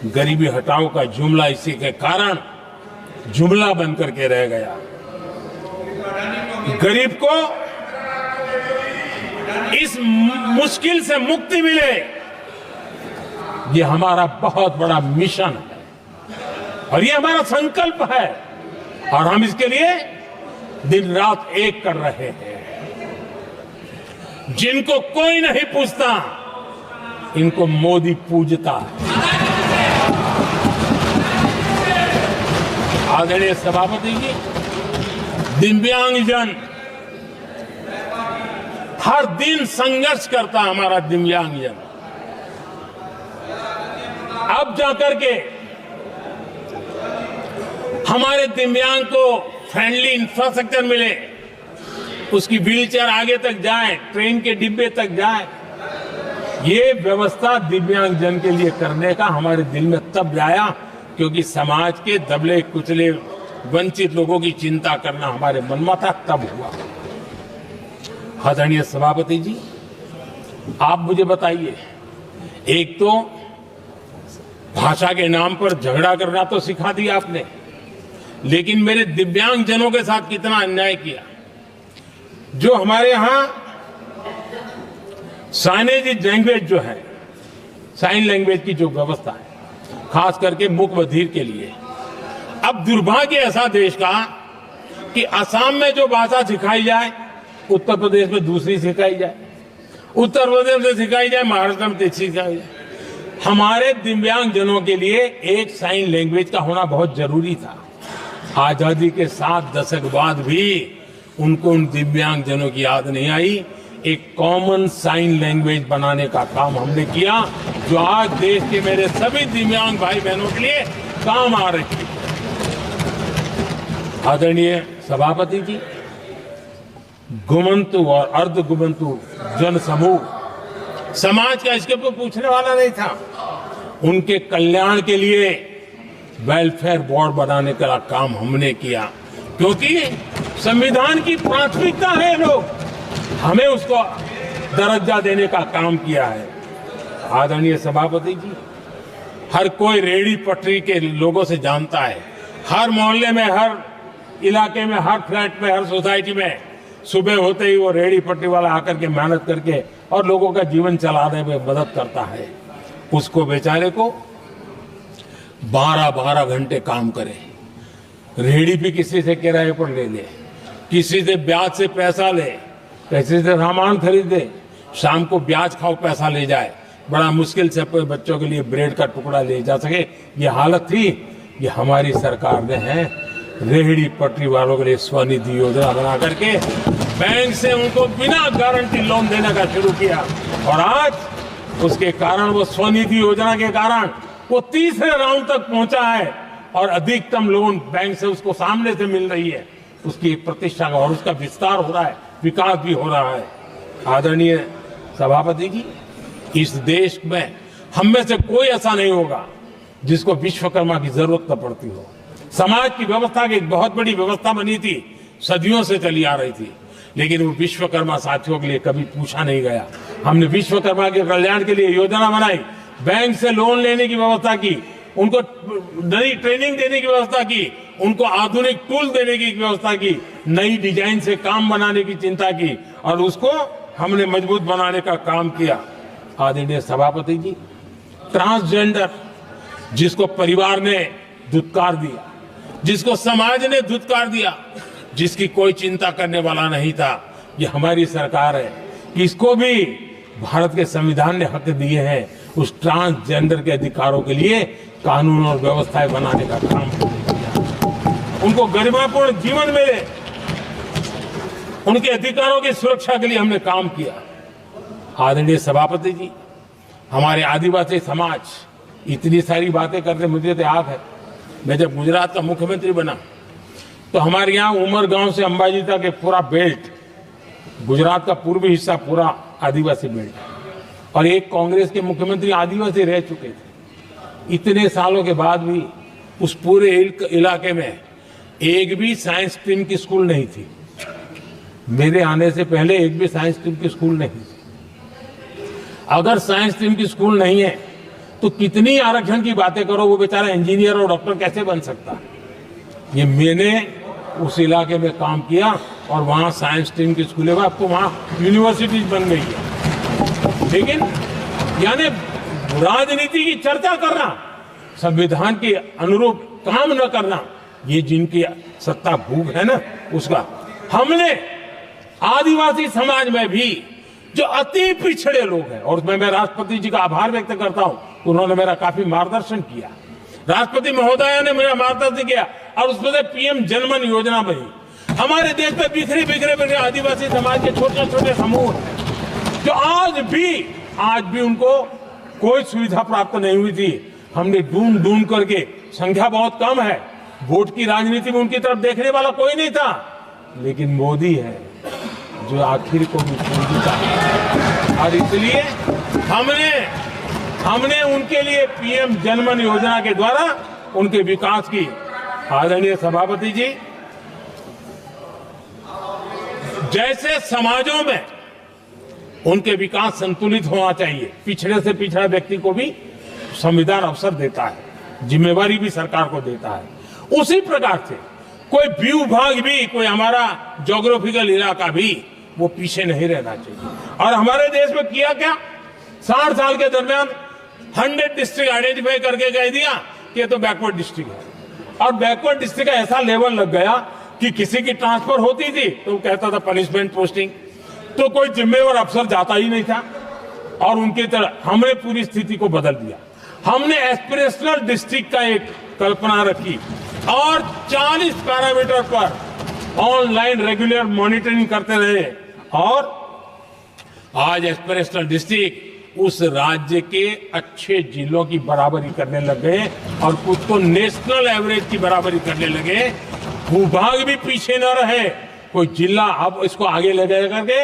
गरीबी हटाओ का जुमला इसी के कारण जुमला बनकर के रह गया। गरीब को इस मुश्किल से मुक्ति मिले, ये हमारा बहुत बड़ा मिशन है और ये हमारा संकल्प है, और हम इसके लिए दिन रात एक कर रहे हैं। जिनको कोई नहीं पूछता, इनको मोदी पूजता है। आदरणीय सभापति जी, दिव्यांगजन हर दिन संघर्ष करता, हमारा दिव्यांगजन अब जाकर के हमारे दिव्यांग को फ्रेंडली इंफ्रास्ट्रक्चर मिले, उसकी व्हीलचेयर आगे तक जाए, ट्रेन के डिब्बे तक जाए। ये व्यवस्था दिव्यांगजन के लिए करने का हमारे दिल में तब आया क्योंकि समाज के दबले कुचले वंचित लोगों की चिंता करना हमारे मन में था, तब हुआ। आदरणीय सभापति जी, आप मुझे बताइए, एक तो भाषा के नाम पर झगड़ा करना तो सिखा दिया आपने, लेकिन मेरे दिव्यांगजनों के साथ कितना अन्याय किया। जो हमारे यहां साइनेज लैंग्वेज जो है, साइन लैंग्वेज की जो व्यवस्था है, खास करके मूक बधिर के लिए, अब दुर्भाग्य ऐसा देश का कि असम में जो भाषा सिखाई जाए, उत्तर प्रदेश में दूसरी सिखाई जाए, उत्तर प्रदेश में सिखाई जाए, महाराष्ट्र में तीसरी सिखाई जाए। हमारे दिव्यांगजनों के लिए एक साइन लैंग्वेज का होना बहुत जरूरी था। आजादी के 7 दशक बाद भी उनको उन दिव्यांगजनों की याद नहीं आई। एक कॉमन साइन लैंग्वेज बनाने का काम हमने किया, जो आज देश के मेरे सभी दिव्यांग भाई बहनों के लिए काम आ रही है। आदरणीय सभापति जी, गुमंतु और अर्ध गुमंतु जन समूह समाज का इसके ऊपर पूछने वाला नहीं था। उनके कल्याण के लिए वेलफेयर बोर्ड बनाने का काम हमने किया, क्योंकि संविधान की प्राथमिकता है लोग, हमें उसको दर्जा देने का काम किया है। आदरणीय सभापति जी, हर कोई रेहड़ी पटरी के लोगों से जानता है, हर मोहल्ले में, हर इलाके में, हर फ्लैट में, हर सोसाइटी में सुबह होते ही वो रेहड़ी पटरी वाला आकर के मेहनत करके और लोगों का जीवन चलाने में मदद करता है। उसको बेचारे को 12-12 घंटे काम करे, रेहड़ी भी किसी से किराए पर ले ले, किसी से ब्याज से पैसा ले, किसी से सामान खरीदे, शाम को ब्याज खाओ पैसा ले जाए, बड़ा मुश्किल से अपने बच्चों के लिए ब्रेड का टुकड़ा ले जा सके, ये हालत थी। ये हमारी सरकार ने है रेहड़ी पटरी वालों के लिए स्वनिधि योजना बना करके बैंक से उनको बिना गारंटी लोन देने का शुरू किया, और आज उसके कारण, वो स्वनिधि योजना के कारण वो तीसरे राउंड तक पहुंचा है और अधिकतम लोन बैंक से उसको सामने से मिल रही है। उसकी प्रतिष्ठा का और उसका विस्तार हो रहा है, विकास भी हो रहा है। आदरणीय सभापति जी, इस देश में हम में से कोई ऐसा नहीं होगा जिसको विश्वकर्मा की जरूरत न पड़ती हो। समाज की व्यवस्था की एक बहुत बड़ी व्यवस्था बनी थी, सदियों से चली आ रही थी, लेकिन वो विश्वकर्मा साथियों के लिए कभी पूछा नहीं गया। हमने विश्वकर्मा के कल्याण के लिए योजना बनाई, बैंक से लोन लेने की व्यवस्था की, उनको नई ट्रेनिंग देने की व्यवस्था की, उनको आधुनिक टूल देने की व्यवस्था की, नई डिजाइन से काम बनाने की चिंता की, और उसको हमने मजबूत बनाने का काम किया। आदरणीय सभापति जी, ट्रांसजेंडर जिसको परिवार ने धुतकार दिया, जिसको समाज ने धुतकार दिया, जिसकी कोई चिंता करने वाला नहीं था, ये हमारी सरकार है कि इसको भी भारत के संविधान ने हक दिए हैं उस ट्रांसजेंडर के अधिकारों के लिए कानून और व्यवस्थाएं बनाने का काम किया। उनको गरिमापूर्ण जीवन मिले, उनके अधिकारों की सुरक्षा के लिए हमने काम किया। आदरणीय सभापति जी, हमारे आदिवासी समाज इतनी सारी बातें करते, मुझे तो याद है मैं जब गुजरात का मुख्यमंत्री बना तो हमारे यहाँ उमरगांव से अंबाजी तक एक पूरा बेल्ट, गुजरात का पूर्वी हिस्सा पूरा आदिवासी बेल्ट, और एक कांग्रेस के मुख्यमंत्री आदिवासी रह चुके थे। इतने सालों के बाद भी उस पूरे इलाके में एक भी साइंस स्ट्रीम की स्कूल नहीं थी। मेरे आने से पहले एक भी साइंस स्ट्रीम की स्कूल नहीं थी। अगर साइंस स्ट्रीम की स्कूल नहीं है तो कितनी आरक्षण की बातें करो, वो बेचारा इंजीनियर और डॉक्टर कैसे बन सकता। ये मैंने उस इलाके में काम किया और वहां साइंस स्ट्रीम की स्कूलें, आपको वहां यूनिवर्सिटीज बन गई है। लेकिन यानी राजनीति की चर्चा करना, संविधान के अनुरूप काम न करना, ये जिनकी सत्ता भूख है ना, उसका हमने आदिवासी समाज में भी जो अति पिछड़े लोग हैं, और मैं राष्ट्रपति जी का आभार व्यक्त करता हूं, उन्होंने मेरा काफी मार्गदर्शन किया। राष्ट्रपति महोदया ने मेरा मार्गदर्शन किया और उसमें से पीएम जनमन योजना बनी। हमारे देश में बिखरे बिखरे आदिवासी समाज के छोटे छोटे समूह हैं जो आज भी उनको कोई सुविधा प्राप्त नहीं हुई थी। हमने ढूंढ करके, संख्या बहुत कम है, वोट की राजनीति में उनकी तरफ देखने वाला कोई नहीं था, लेकिन मोदी है जो आखिर को भी पूछता है। और इसलिए हमने उनके लिए पीएम जनमन योजना के द्वारा उनके विकास की। आदरणीय सभापति जी, जैसे समाजों में उनके विकास संतुलित होना चाहिए, पिछड़े से पिछड़ा व्यक्ति को भी संविधान अवसर देता है, जिम्मेवारी भी सरकार को देता है, उसी प्रकार से कोई भी विभाग भी, कोई हमारा ज्योग्राफिकल इलाका भी वो पीछे नहीं रहना चाहिए। और हमारे देश में किया क्या, 60 साल के दरमियान 100 डिस्ट्रिक्ट आइडेंटिफाई करके कह दिया कि ये तो बैकवर्ड डिस्ट्रिक्ट है, और बैकवर्ड डिस्ट्रिक्ट का ऐसा लेवल लग गया कि किसी की ट्रांसफर होती थी तो कहता था पनिशमेंट पोस्टिंग, तो कोई जिम्मेवार अफसर जाता ही नहीं था। और उनकी तरह हमने पूरी स्थिति को बदल दिया। हमने एस्पिरेशनल डिस्ट्रिक्ट का एक कल्पना रखी और 40 पैरामीटर पर ऑनलाइन रेगुलर मॉनिटरिंग करते रहे, और आज एस्पिरेशनल डिस्ट्रिक्ट उस राज्य के अच्छे जिलों की बराबरी करने लग गए और खुद को नेशनल एवरेज की बराबरी करने लगे। भूभाग भी पीछे न रहे, कोई जिला अब इसको आगे ले गए करके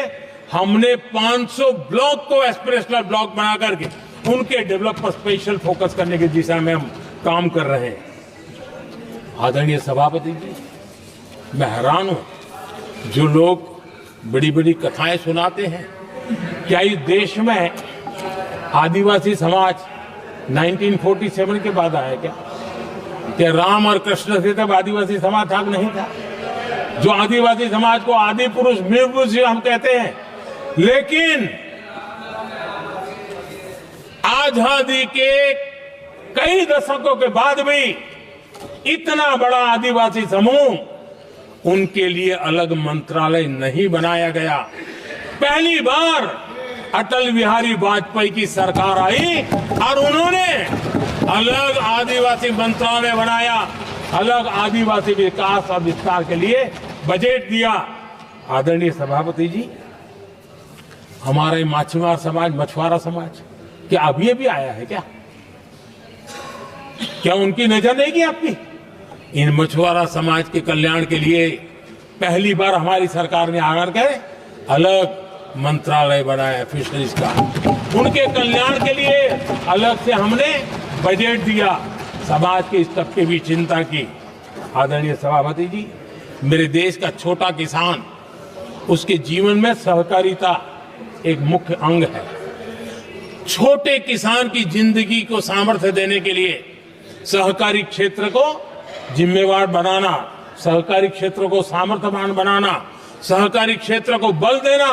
हमने 500 ब्लॉक को एस्पिरेशनल ब्लॉक बना करके उनके डेवलप पर स्पेशल फोकस करने की दिशा में हम काम कर रहे हैं। आदरणीय सभापति जी, मैं हैरान हूं जो लोग बड़ी बड़ी कथाएं सुनाते हैं, क्या इस देश में आदिवासी समाज 1947 के बाद आया क्या राम और कृष्ण से तब आदिवासी समाज था? नहीं था। जो आदिवासी समाज को आदि पुरुष मीर पुरुष हम कहते हैं, लेकिन आजादी के कई दशकों के बाद भी इतना बड़ा आदिवासी समूह, उनके लिए अलग मंत्रालय नहीं बनाया गया। पहली बार अटल बिहारी वाजपेयी की सरकार आई और उन्होंने अलग आदिवासी मंत्रालय बनाया, अलग आदिवासी विकास और विस्तार के लिए बजट दिया। आदरणीय सभापति जी, हमारे माछीमार समाज, मछुआरा समाज क्या अभी अभी आया है क्या उनकी नजर नहीं की आपकी? इन मछुआरा समाज के कल्याण के लिए पहली बार हमारी सरकार ने आकर के अलग मंत्रालय बनाया फिशरीज का, उनके कल्याण के लिए अलग से हमने बजट दिया, समाज के इस तबके भी चिंता की। आदरणीय सभापति जी, मेरे देश का छोटा किसान, उसके जीवन में सहकारिता एक मुख्य अंग है। छोटे किसान की जिंदगी को सामर्थ्य देने के लिए सहकारी क्षेत्र को जिम्मेवार बनाना, सहकारी क्षेत्र को सामर्थ्यवान बनाना, सहकारी क्षेत्र को बल देना,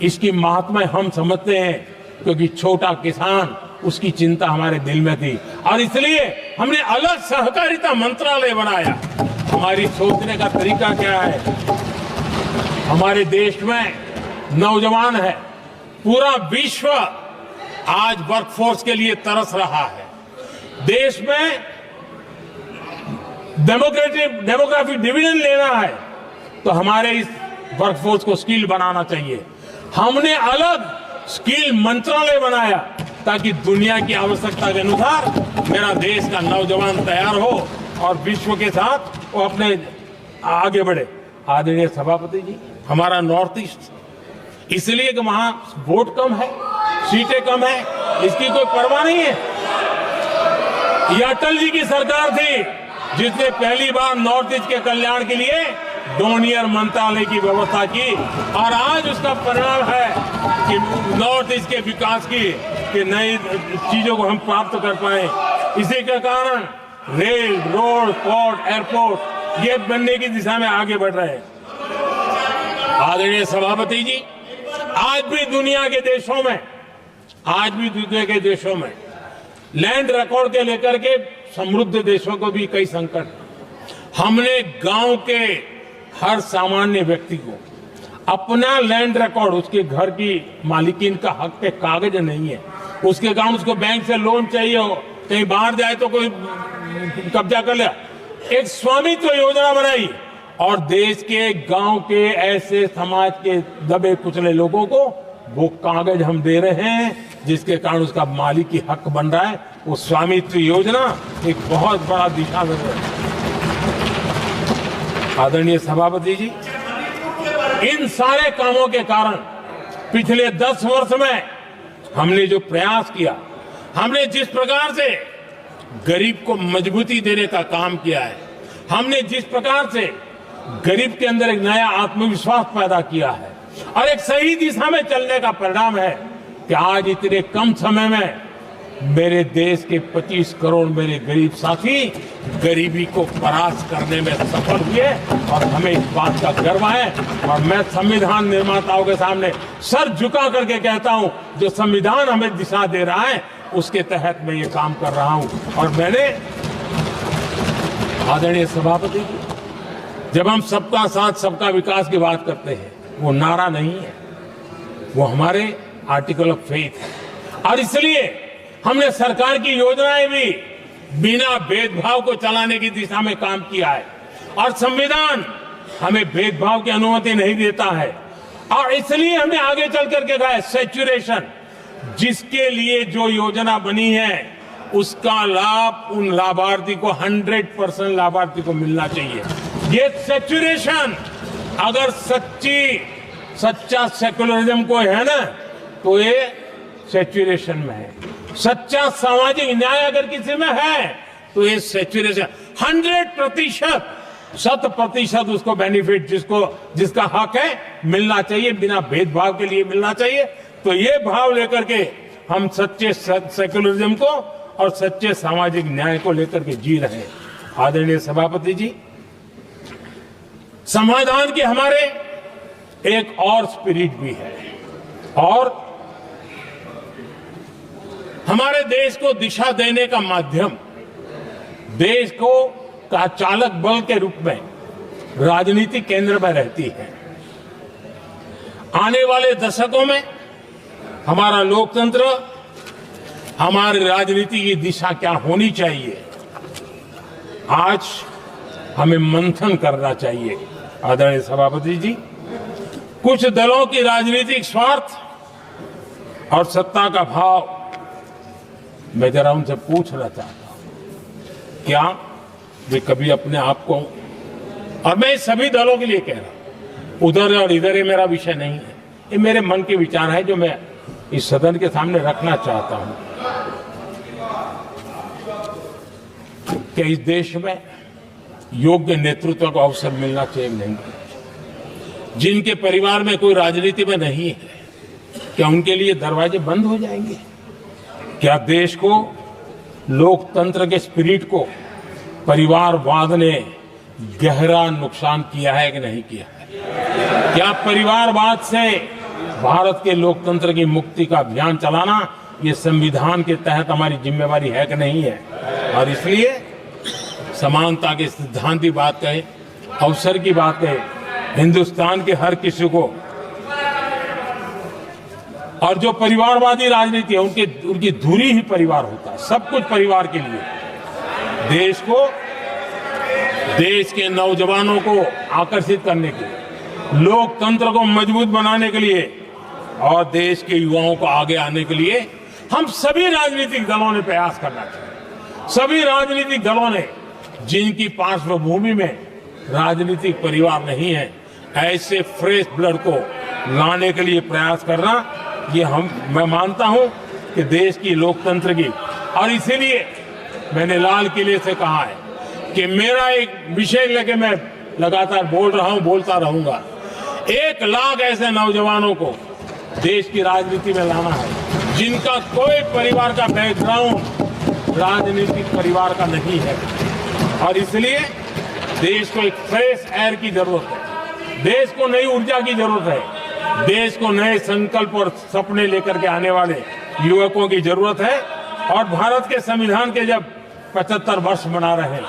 इसकी महात्मा हम समझते हैं, क्योंकि छोटा किसान, उसकी चिंता हमारे दिल में थी और इसलिए हमने अलग सहकारिता मंत्रालय बनाया। हमारी सोचने का तरीका क्या है? हमारे देश में नौजवान है, पूरा विश्व आज वर्कफोर्स के लिए तरस रहा है। देश में डेमोग्राफिक डिवीजन लेना है तो हमारे इस वर्कफोर्स को स्किल बनाना चाहिए। हमने अलग स्किल मंत्रालय बनाया ताकि दुनिया की आवश्यकता के अनुसार मेरा देश का नौजवान तैयार हो और विश्व के साथ वो अपने आगे बढ़े। आदरणीय सभापति जी, हमारा नॉर्थ ईस्ट इसलिए कि वहां वोट कम है, सीटें कम है, इसकी कोई परवाह नहीं है। ये अटल जी की सरकार थी जिसने पहली बार नॉर्थ ईस्ट के कल्याण के लिए डोनियर मंत्रालय की व्यवस्था की और आज उसका परिणाम है कि नॉर्थ ईस्ट के विकास की कि नई चीजों को हम प्राप्त कर पाए। इसी के कारण रेल, रोड, पोर्ट, एयरपोर्ट ये बनने की दिशा में आगे बढ़ रहे हैं। आदरणीय सभापति जी, आज भी दुनिया के देशों में लैंड रिकॉर्ड के लेकर के समृद्ध देशों को भी कई संकट। हमने गांव के हर सामान्य व्यक्ति को अपना लैंड रिकॉर्ड, उसके घर की मालिकीन का हक के कागज नहीं है, उसके कारण उसको बैंक से लोन चाहिए हो, कहीं बाहर जाए तो कोई कब्जा कर लिया, एक स्वामित्व योजना बनाई और देश के गांव के ऐसे समाज के दबे कुचले लोगों को वो कागज हम दे रहे हैं जिसके कारण उसका मालिकी हक बन रहा है। वो स्वामित्व योजना एक बहुत बड़ा दिशा दे रहा है। आदरणीय सभापति जी, इन सारे कामों के कारण पिछले 10 वर्ष में हमने जो प्रयास किया, हमने जिस प्रकार से गरीब को मजबूती देने का काम किया है, हमने जिस प्रकार से गरीब के अंदर एक नया आत्मविश्वास पैदा किया है और एक सही दिशा में चलने का परिणाम है कि आज इतने कम समय में मेरे देश के 25 करोड़ मेरे गरीब साथी गरीबी को परास्त करने में सफल हुए और हमें इस बात का गर्व है। और मैं संविधान निर्माताओं के सामने सर झुका करके कहता हूं, जो संविधान हमें दिशा दे रहा है उसके तहत मैं ये काम कर रहा हूं। और मैंने, आदरणीय सभापति जी, जब हम सबका साथ सबका विकास की बात करते हैं, वो नारा नहीं है, वो हमारे आर्टिकल ऑफ फेथ है। और इसलिए हमने सरकार की योजनाएं भी बिना भेदभाव को चलाने की दिशा में काम किया है और संविधान हमें भेदभाव की अनुमति नहीं देता है। और इसलिए हमने आगे चल करके कहा है सैचुरेशन, जिसके लिए जो योजना बनी है उसका लाभ उन लाभार्थी को 100% लाभार्थी को मिलना चाहिए। ये सैचुरेशन अगर सच्चा सेकुलरिज्म को है ना, तो ये सैचुरेशन में है। सच्चा सामाजिक न्याय अगर किसी में है तो ये सैचुरेशन 100%, 100% उसको बेनिफिट जिसका हक है मिलना चाहिए, बिना भेदभाव के लिए मिलना चाहिए। तो ये भाव लेकर के हम सच्चे सेकुलरिज्म को और सच्चे सामाजिक न्याय को लेकर के जी रहे हैं। आदरणीय सभापति जी, समाधान के हमारे एक और स्पिरिट भी है और हमारे देश को दिशा देने का माध्यम, देश को का चालक बल के रूप में राजनीति केंद्र में रहती है। आने वाले दशकों में हमारा लोकतंत्र, हमारी राजनीति की दिशा क्या होनी चाहिए, आज हमें मंथन करना चाहिए। आदरणीय सभापति जी, कुछ दलों की राजनीतिक स्वार्थ और सत्ता का भाव, मैं जरा उनसे पूछना चाहता हूं, क्या वे कभी अपने आप को, और मैं सभी दलों के लिए कह रहा हूं, उधर और इधर ये मेरा विषय नहीं है, ये मेरे मन के विचार है जो मैं इस सदन के सामने रखना चाहता हूं। क्या इस देश में योग्य नेतृत्व को अवसर मिलना चाहिए? नहीं। जिनके परिवार में कोई राजनीति में नहीं है, क्या उनके लिए दरवाजे बंद हो जाएंगे? क्या देश को, लोकतंत्र के स्पिरिट को परिवारवाद ने गहरा नुकसान किया है कि नहीं किया है? क्या परिवारवाद से भारत के लोकतंत्र की मुक्ति का अभियान चलाना ये संविधान के तहत हमारी जिम्मेवारी है कि नहीं है? और इसलिए समानता के सिद्धांत की बात कहे, अवसर की बात कहे, हिंदुस्तान के हर किसी को, और जो परिवारवादी राजनीति है उनकी धुरी ही परिवार होता है, सब कुछ परिवार के लिए। देश को, देश के नौजवानों को आकर्षित करने के लिए, लोकतंत्र को मजबूत बनाने के लिए और देश के युवाओं को आगे आने के लिए हम सभी राजनीतिक दलों ने प्रयास करना चाहिए। सभी राजनीतिक दलों ने, जिनकी पार्श्वभूमि में राजनीतिक परिवार नहीं है, ऐसे फ्रेश ब्लड को लाने के लिए प्रयास करना, ये मैं मानता हूं कि देश की लोकतंत्र की, और इसीलिए मैंने लाल किले से कहा है कि मेरा एक विषय लेके मैं लगातार बोल रहा हूं, बोलता रहूंगा। 1 लाख ऐसे नौजवानों को देश की राजनीति में लाना है जिनका कोई परिवार का बैकग्राउंड राजनीतिक परिवार का नहीं है, और इसलिए देश को एक फ्रेश एयर की जरूरत है, देश को नई ऊर्जा की जरूरत है, देश को नए संकल्प और सपने लेकर के आने वाले युवकों की जरूरत है। और भारत के संविधान के जब 75 वर्ष मना रहे हैं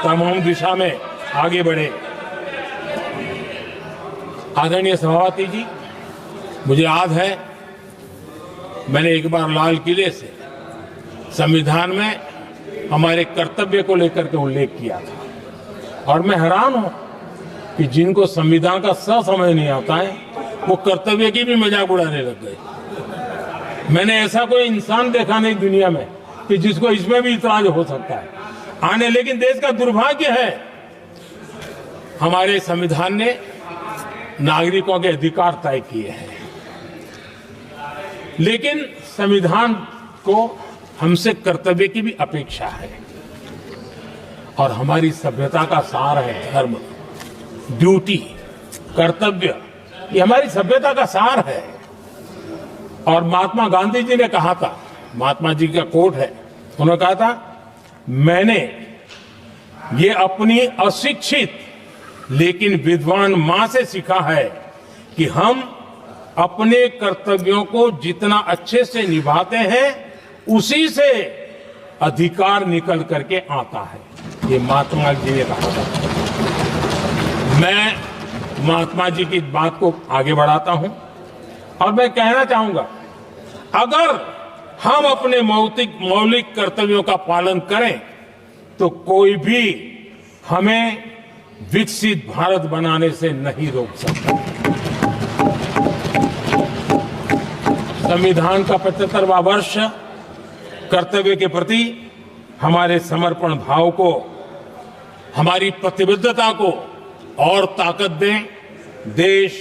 तो हम दिशा में आगे बढ़े। आदरणीय सभापति जी, मुझे याद है मैंने एक बार लाल किले से संविधान में हमारे कर्तव्य को लेकर के उल्लेख किया था, और मैं हैरान हूं कि जिनको संविधान का समझ नहीं आता है वो कर्तव्य की भी मजाक उड़ाने लग गए। मैंने ऐसा कोई इंसान देखा नहीं दुनिया में कि जिसको इसमें भी इतराज हो सकता है आने। लेकिन देश का दुर्भाग्य है, हमारे संविधान ने नागरिकों के अधिकार तय किए हैं, लेकिन संविधान को हमसे कर्तव्य की भी अपेक्षा है। और हमारी सभ्यता का सार है धर्म, ड्यूटी, कर्तव्य, ये हमारी सभ्यता का सार है। और महात्मा गांधी जी ने कहा था, महात्मा जी का कोट है, उन्होंने कहा था, मैंने ये अपनी अशिक्षित लेकिन विद्वान मां से सीखा है कि हम अपने कर्तव्यों को जितना अच्छे से निभाते हैं उसी से अधिकार निकल करके आता है। ये महात्मा जी ने कहा था। मैं महात्मा जी की बात को आगे बढ़ाता हूं और मैं कहना चाहूंगा, अगर हम अपने मौलिक कर्तव्यों का पालन करें तो कोई भी हमें विकसित भारत बनाने से नहीं रोक सकता। संविधान का 75वां वर्ष कर्तव्य के प्रति हमारे समर्पण भाव को, हमारी प्रतिबद्धता को और ताकत दें, देश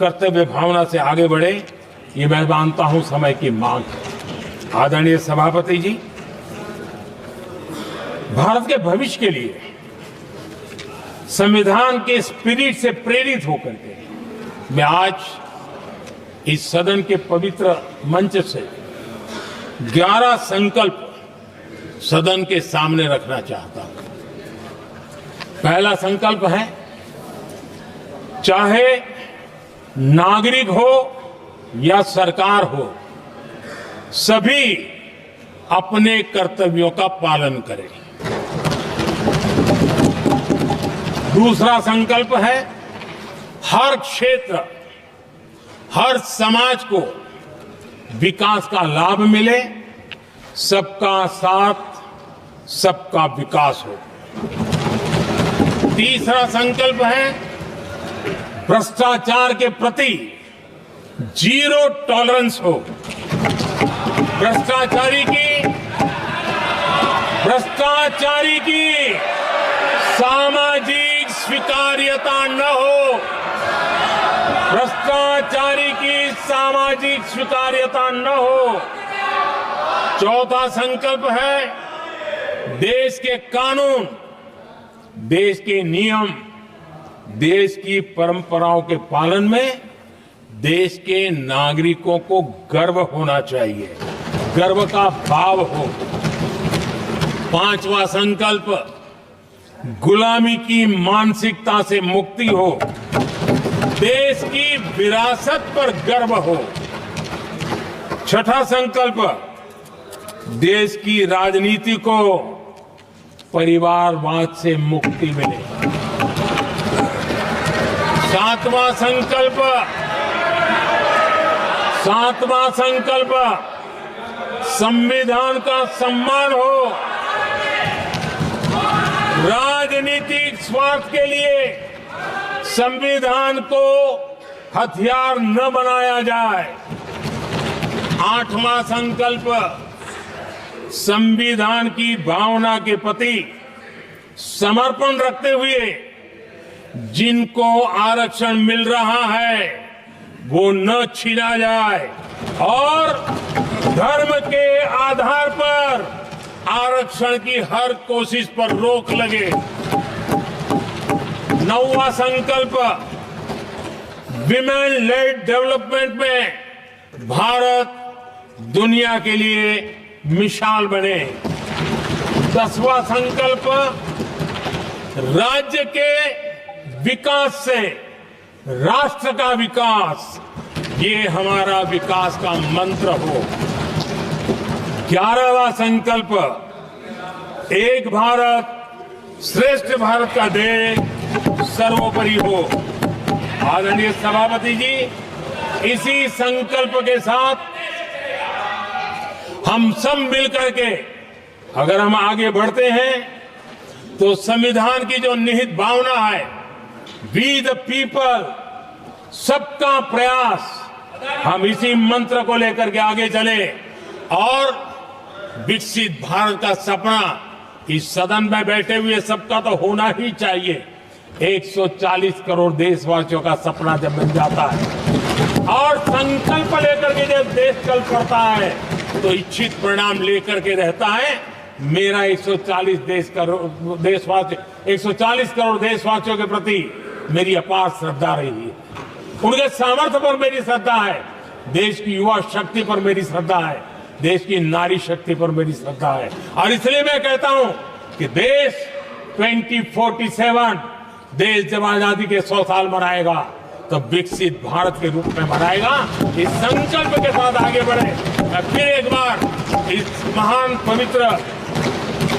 कर्तव्य भावना से आगे बढ़े, ये मैं मानता हूं समय की मांग है। आदरणीय सभापति जी, भारत के भविष्य के लिए संविधान के स्पिरिट से प्रेरित होकर के मैं आज इस सदन के पवित्र मंच से 11 संकल्प सदन के सामने रखना चाहता हूं। पहला संकल्प है, चाहे नागरिक हो या सरकार हो, सभी अपने कर्तव्यों का पालन करें। दूसरा संकल्प है, हर क्षेत्र, हर समाज को विकास का लाभ मिले, सबका साथ, सबका विकास हो। तीसरा संकल्प है भ्रष्टाचार के प्रति जीरो टॉलरेंस हो। भ्रष्टाचारी की सामाजिक स्वीकार्यता न हो। भ्रष्टाचारी की सामाजिक स्वीकार्यता न हो। चौथा संकल्प है देश के कानून, देश के नियम, देश की परंपराओं के पालन में देश के नागरिकों को गर्व होना चाहिए, गर्व का भाव हो। पांचवा संकल्प गुलामी की मानसिकता से मुक्ति हो, देश की विरासत पर गर्व हो। छठा संकल्प देश की राजनीति को परिवारवाद से मुक्ति मिले। सातवां संकल्प संविधान का सम्मान हो। राजनीतिक स्वार्थ के लिए संविधान को हथियार न बनाया जाए। आठवां संकल्प संविधान की भावना के प्रति समर्पण रखते हुए जिनको आरक्षण मिल रहा है वो न छीना जाए और धर्म के आधार पर आरक्षण की हर कोशिश पर रोक लगे। नौवां संकल्प विमेन लेड डेवलपमेंट में भारत दुनिया के लिए मिसाल बने। 10वां संकल्प राज्य के विकास से राष्ट्र का विकास, ये हमारा विकास का मंत्र हो। 11वां संकल्प एक भारत श्रेष्ठ भारत का ध्येय सर्वोपरि हो। आदरणीय सभापति जी, इसी संकल्प के साथ हम सब मिलकर के अगर हम आगे बढ़ते हैं तो संविधान की जो निहित भावना है वी द पीपल, सबका प्रयास, हम इसी मंत्र को लेकर के आगे चले और विकसित भारत का सपना इस सदन में बैठे हुए सबका तो होना ही चाहिए। 140 करोड़ देशवासियों का सपना जब बन जाता है और संकल्प लेकर के जब देश चल पड़ता है तो इच्छित परिणाम लेकर के रहता है। मेरा 140 करोड़ देशवासियों के प्रति मेरी अपार श्रद्धा रही है। उनके सामर्थ्य पर मेरी श्रद्धा है, देश की युवा शक्ति पर मेरी श्रद्धा है, देश की नारी शक्ति पर मेरी श्रद्धा है। और इसलिए मैं कहता हूं कि देश 2047 देश जब आजादी के 100 साल मनाएगा तो विकसित भारत के रूप में मनाएगा। इस संकल्प के साथ आगे बढ़े। मैं फिर एक बार इस महान पवित्र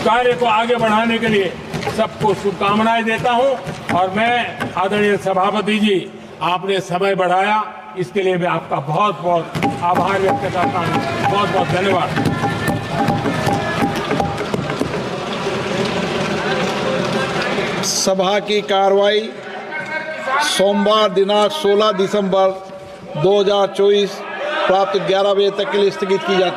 कार्य को आगे बढ़ाने के लिए सबको शुभकामनाएं देता हूं और मैं आदरणीय सभापति जी, आपने समय बढ़ाया इसके लिए मैं आपका बहुत बहुत आभार व्यक्त करता हूं। बहुत बहुत धन्यवाद। सभा की कार्रवाई सोमवार दिनांक 16 दिसंबर 2024 प्राप्त 11 बजे तक के लिए स्थगित की जाती है।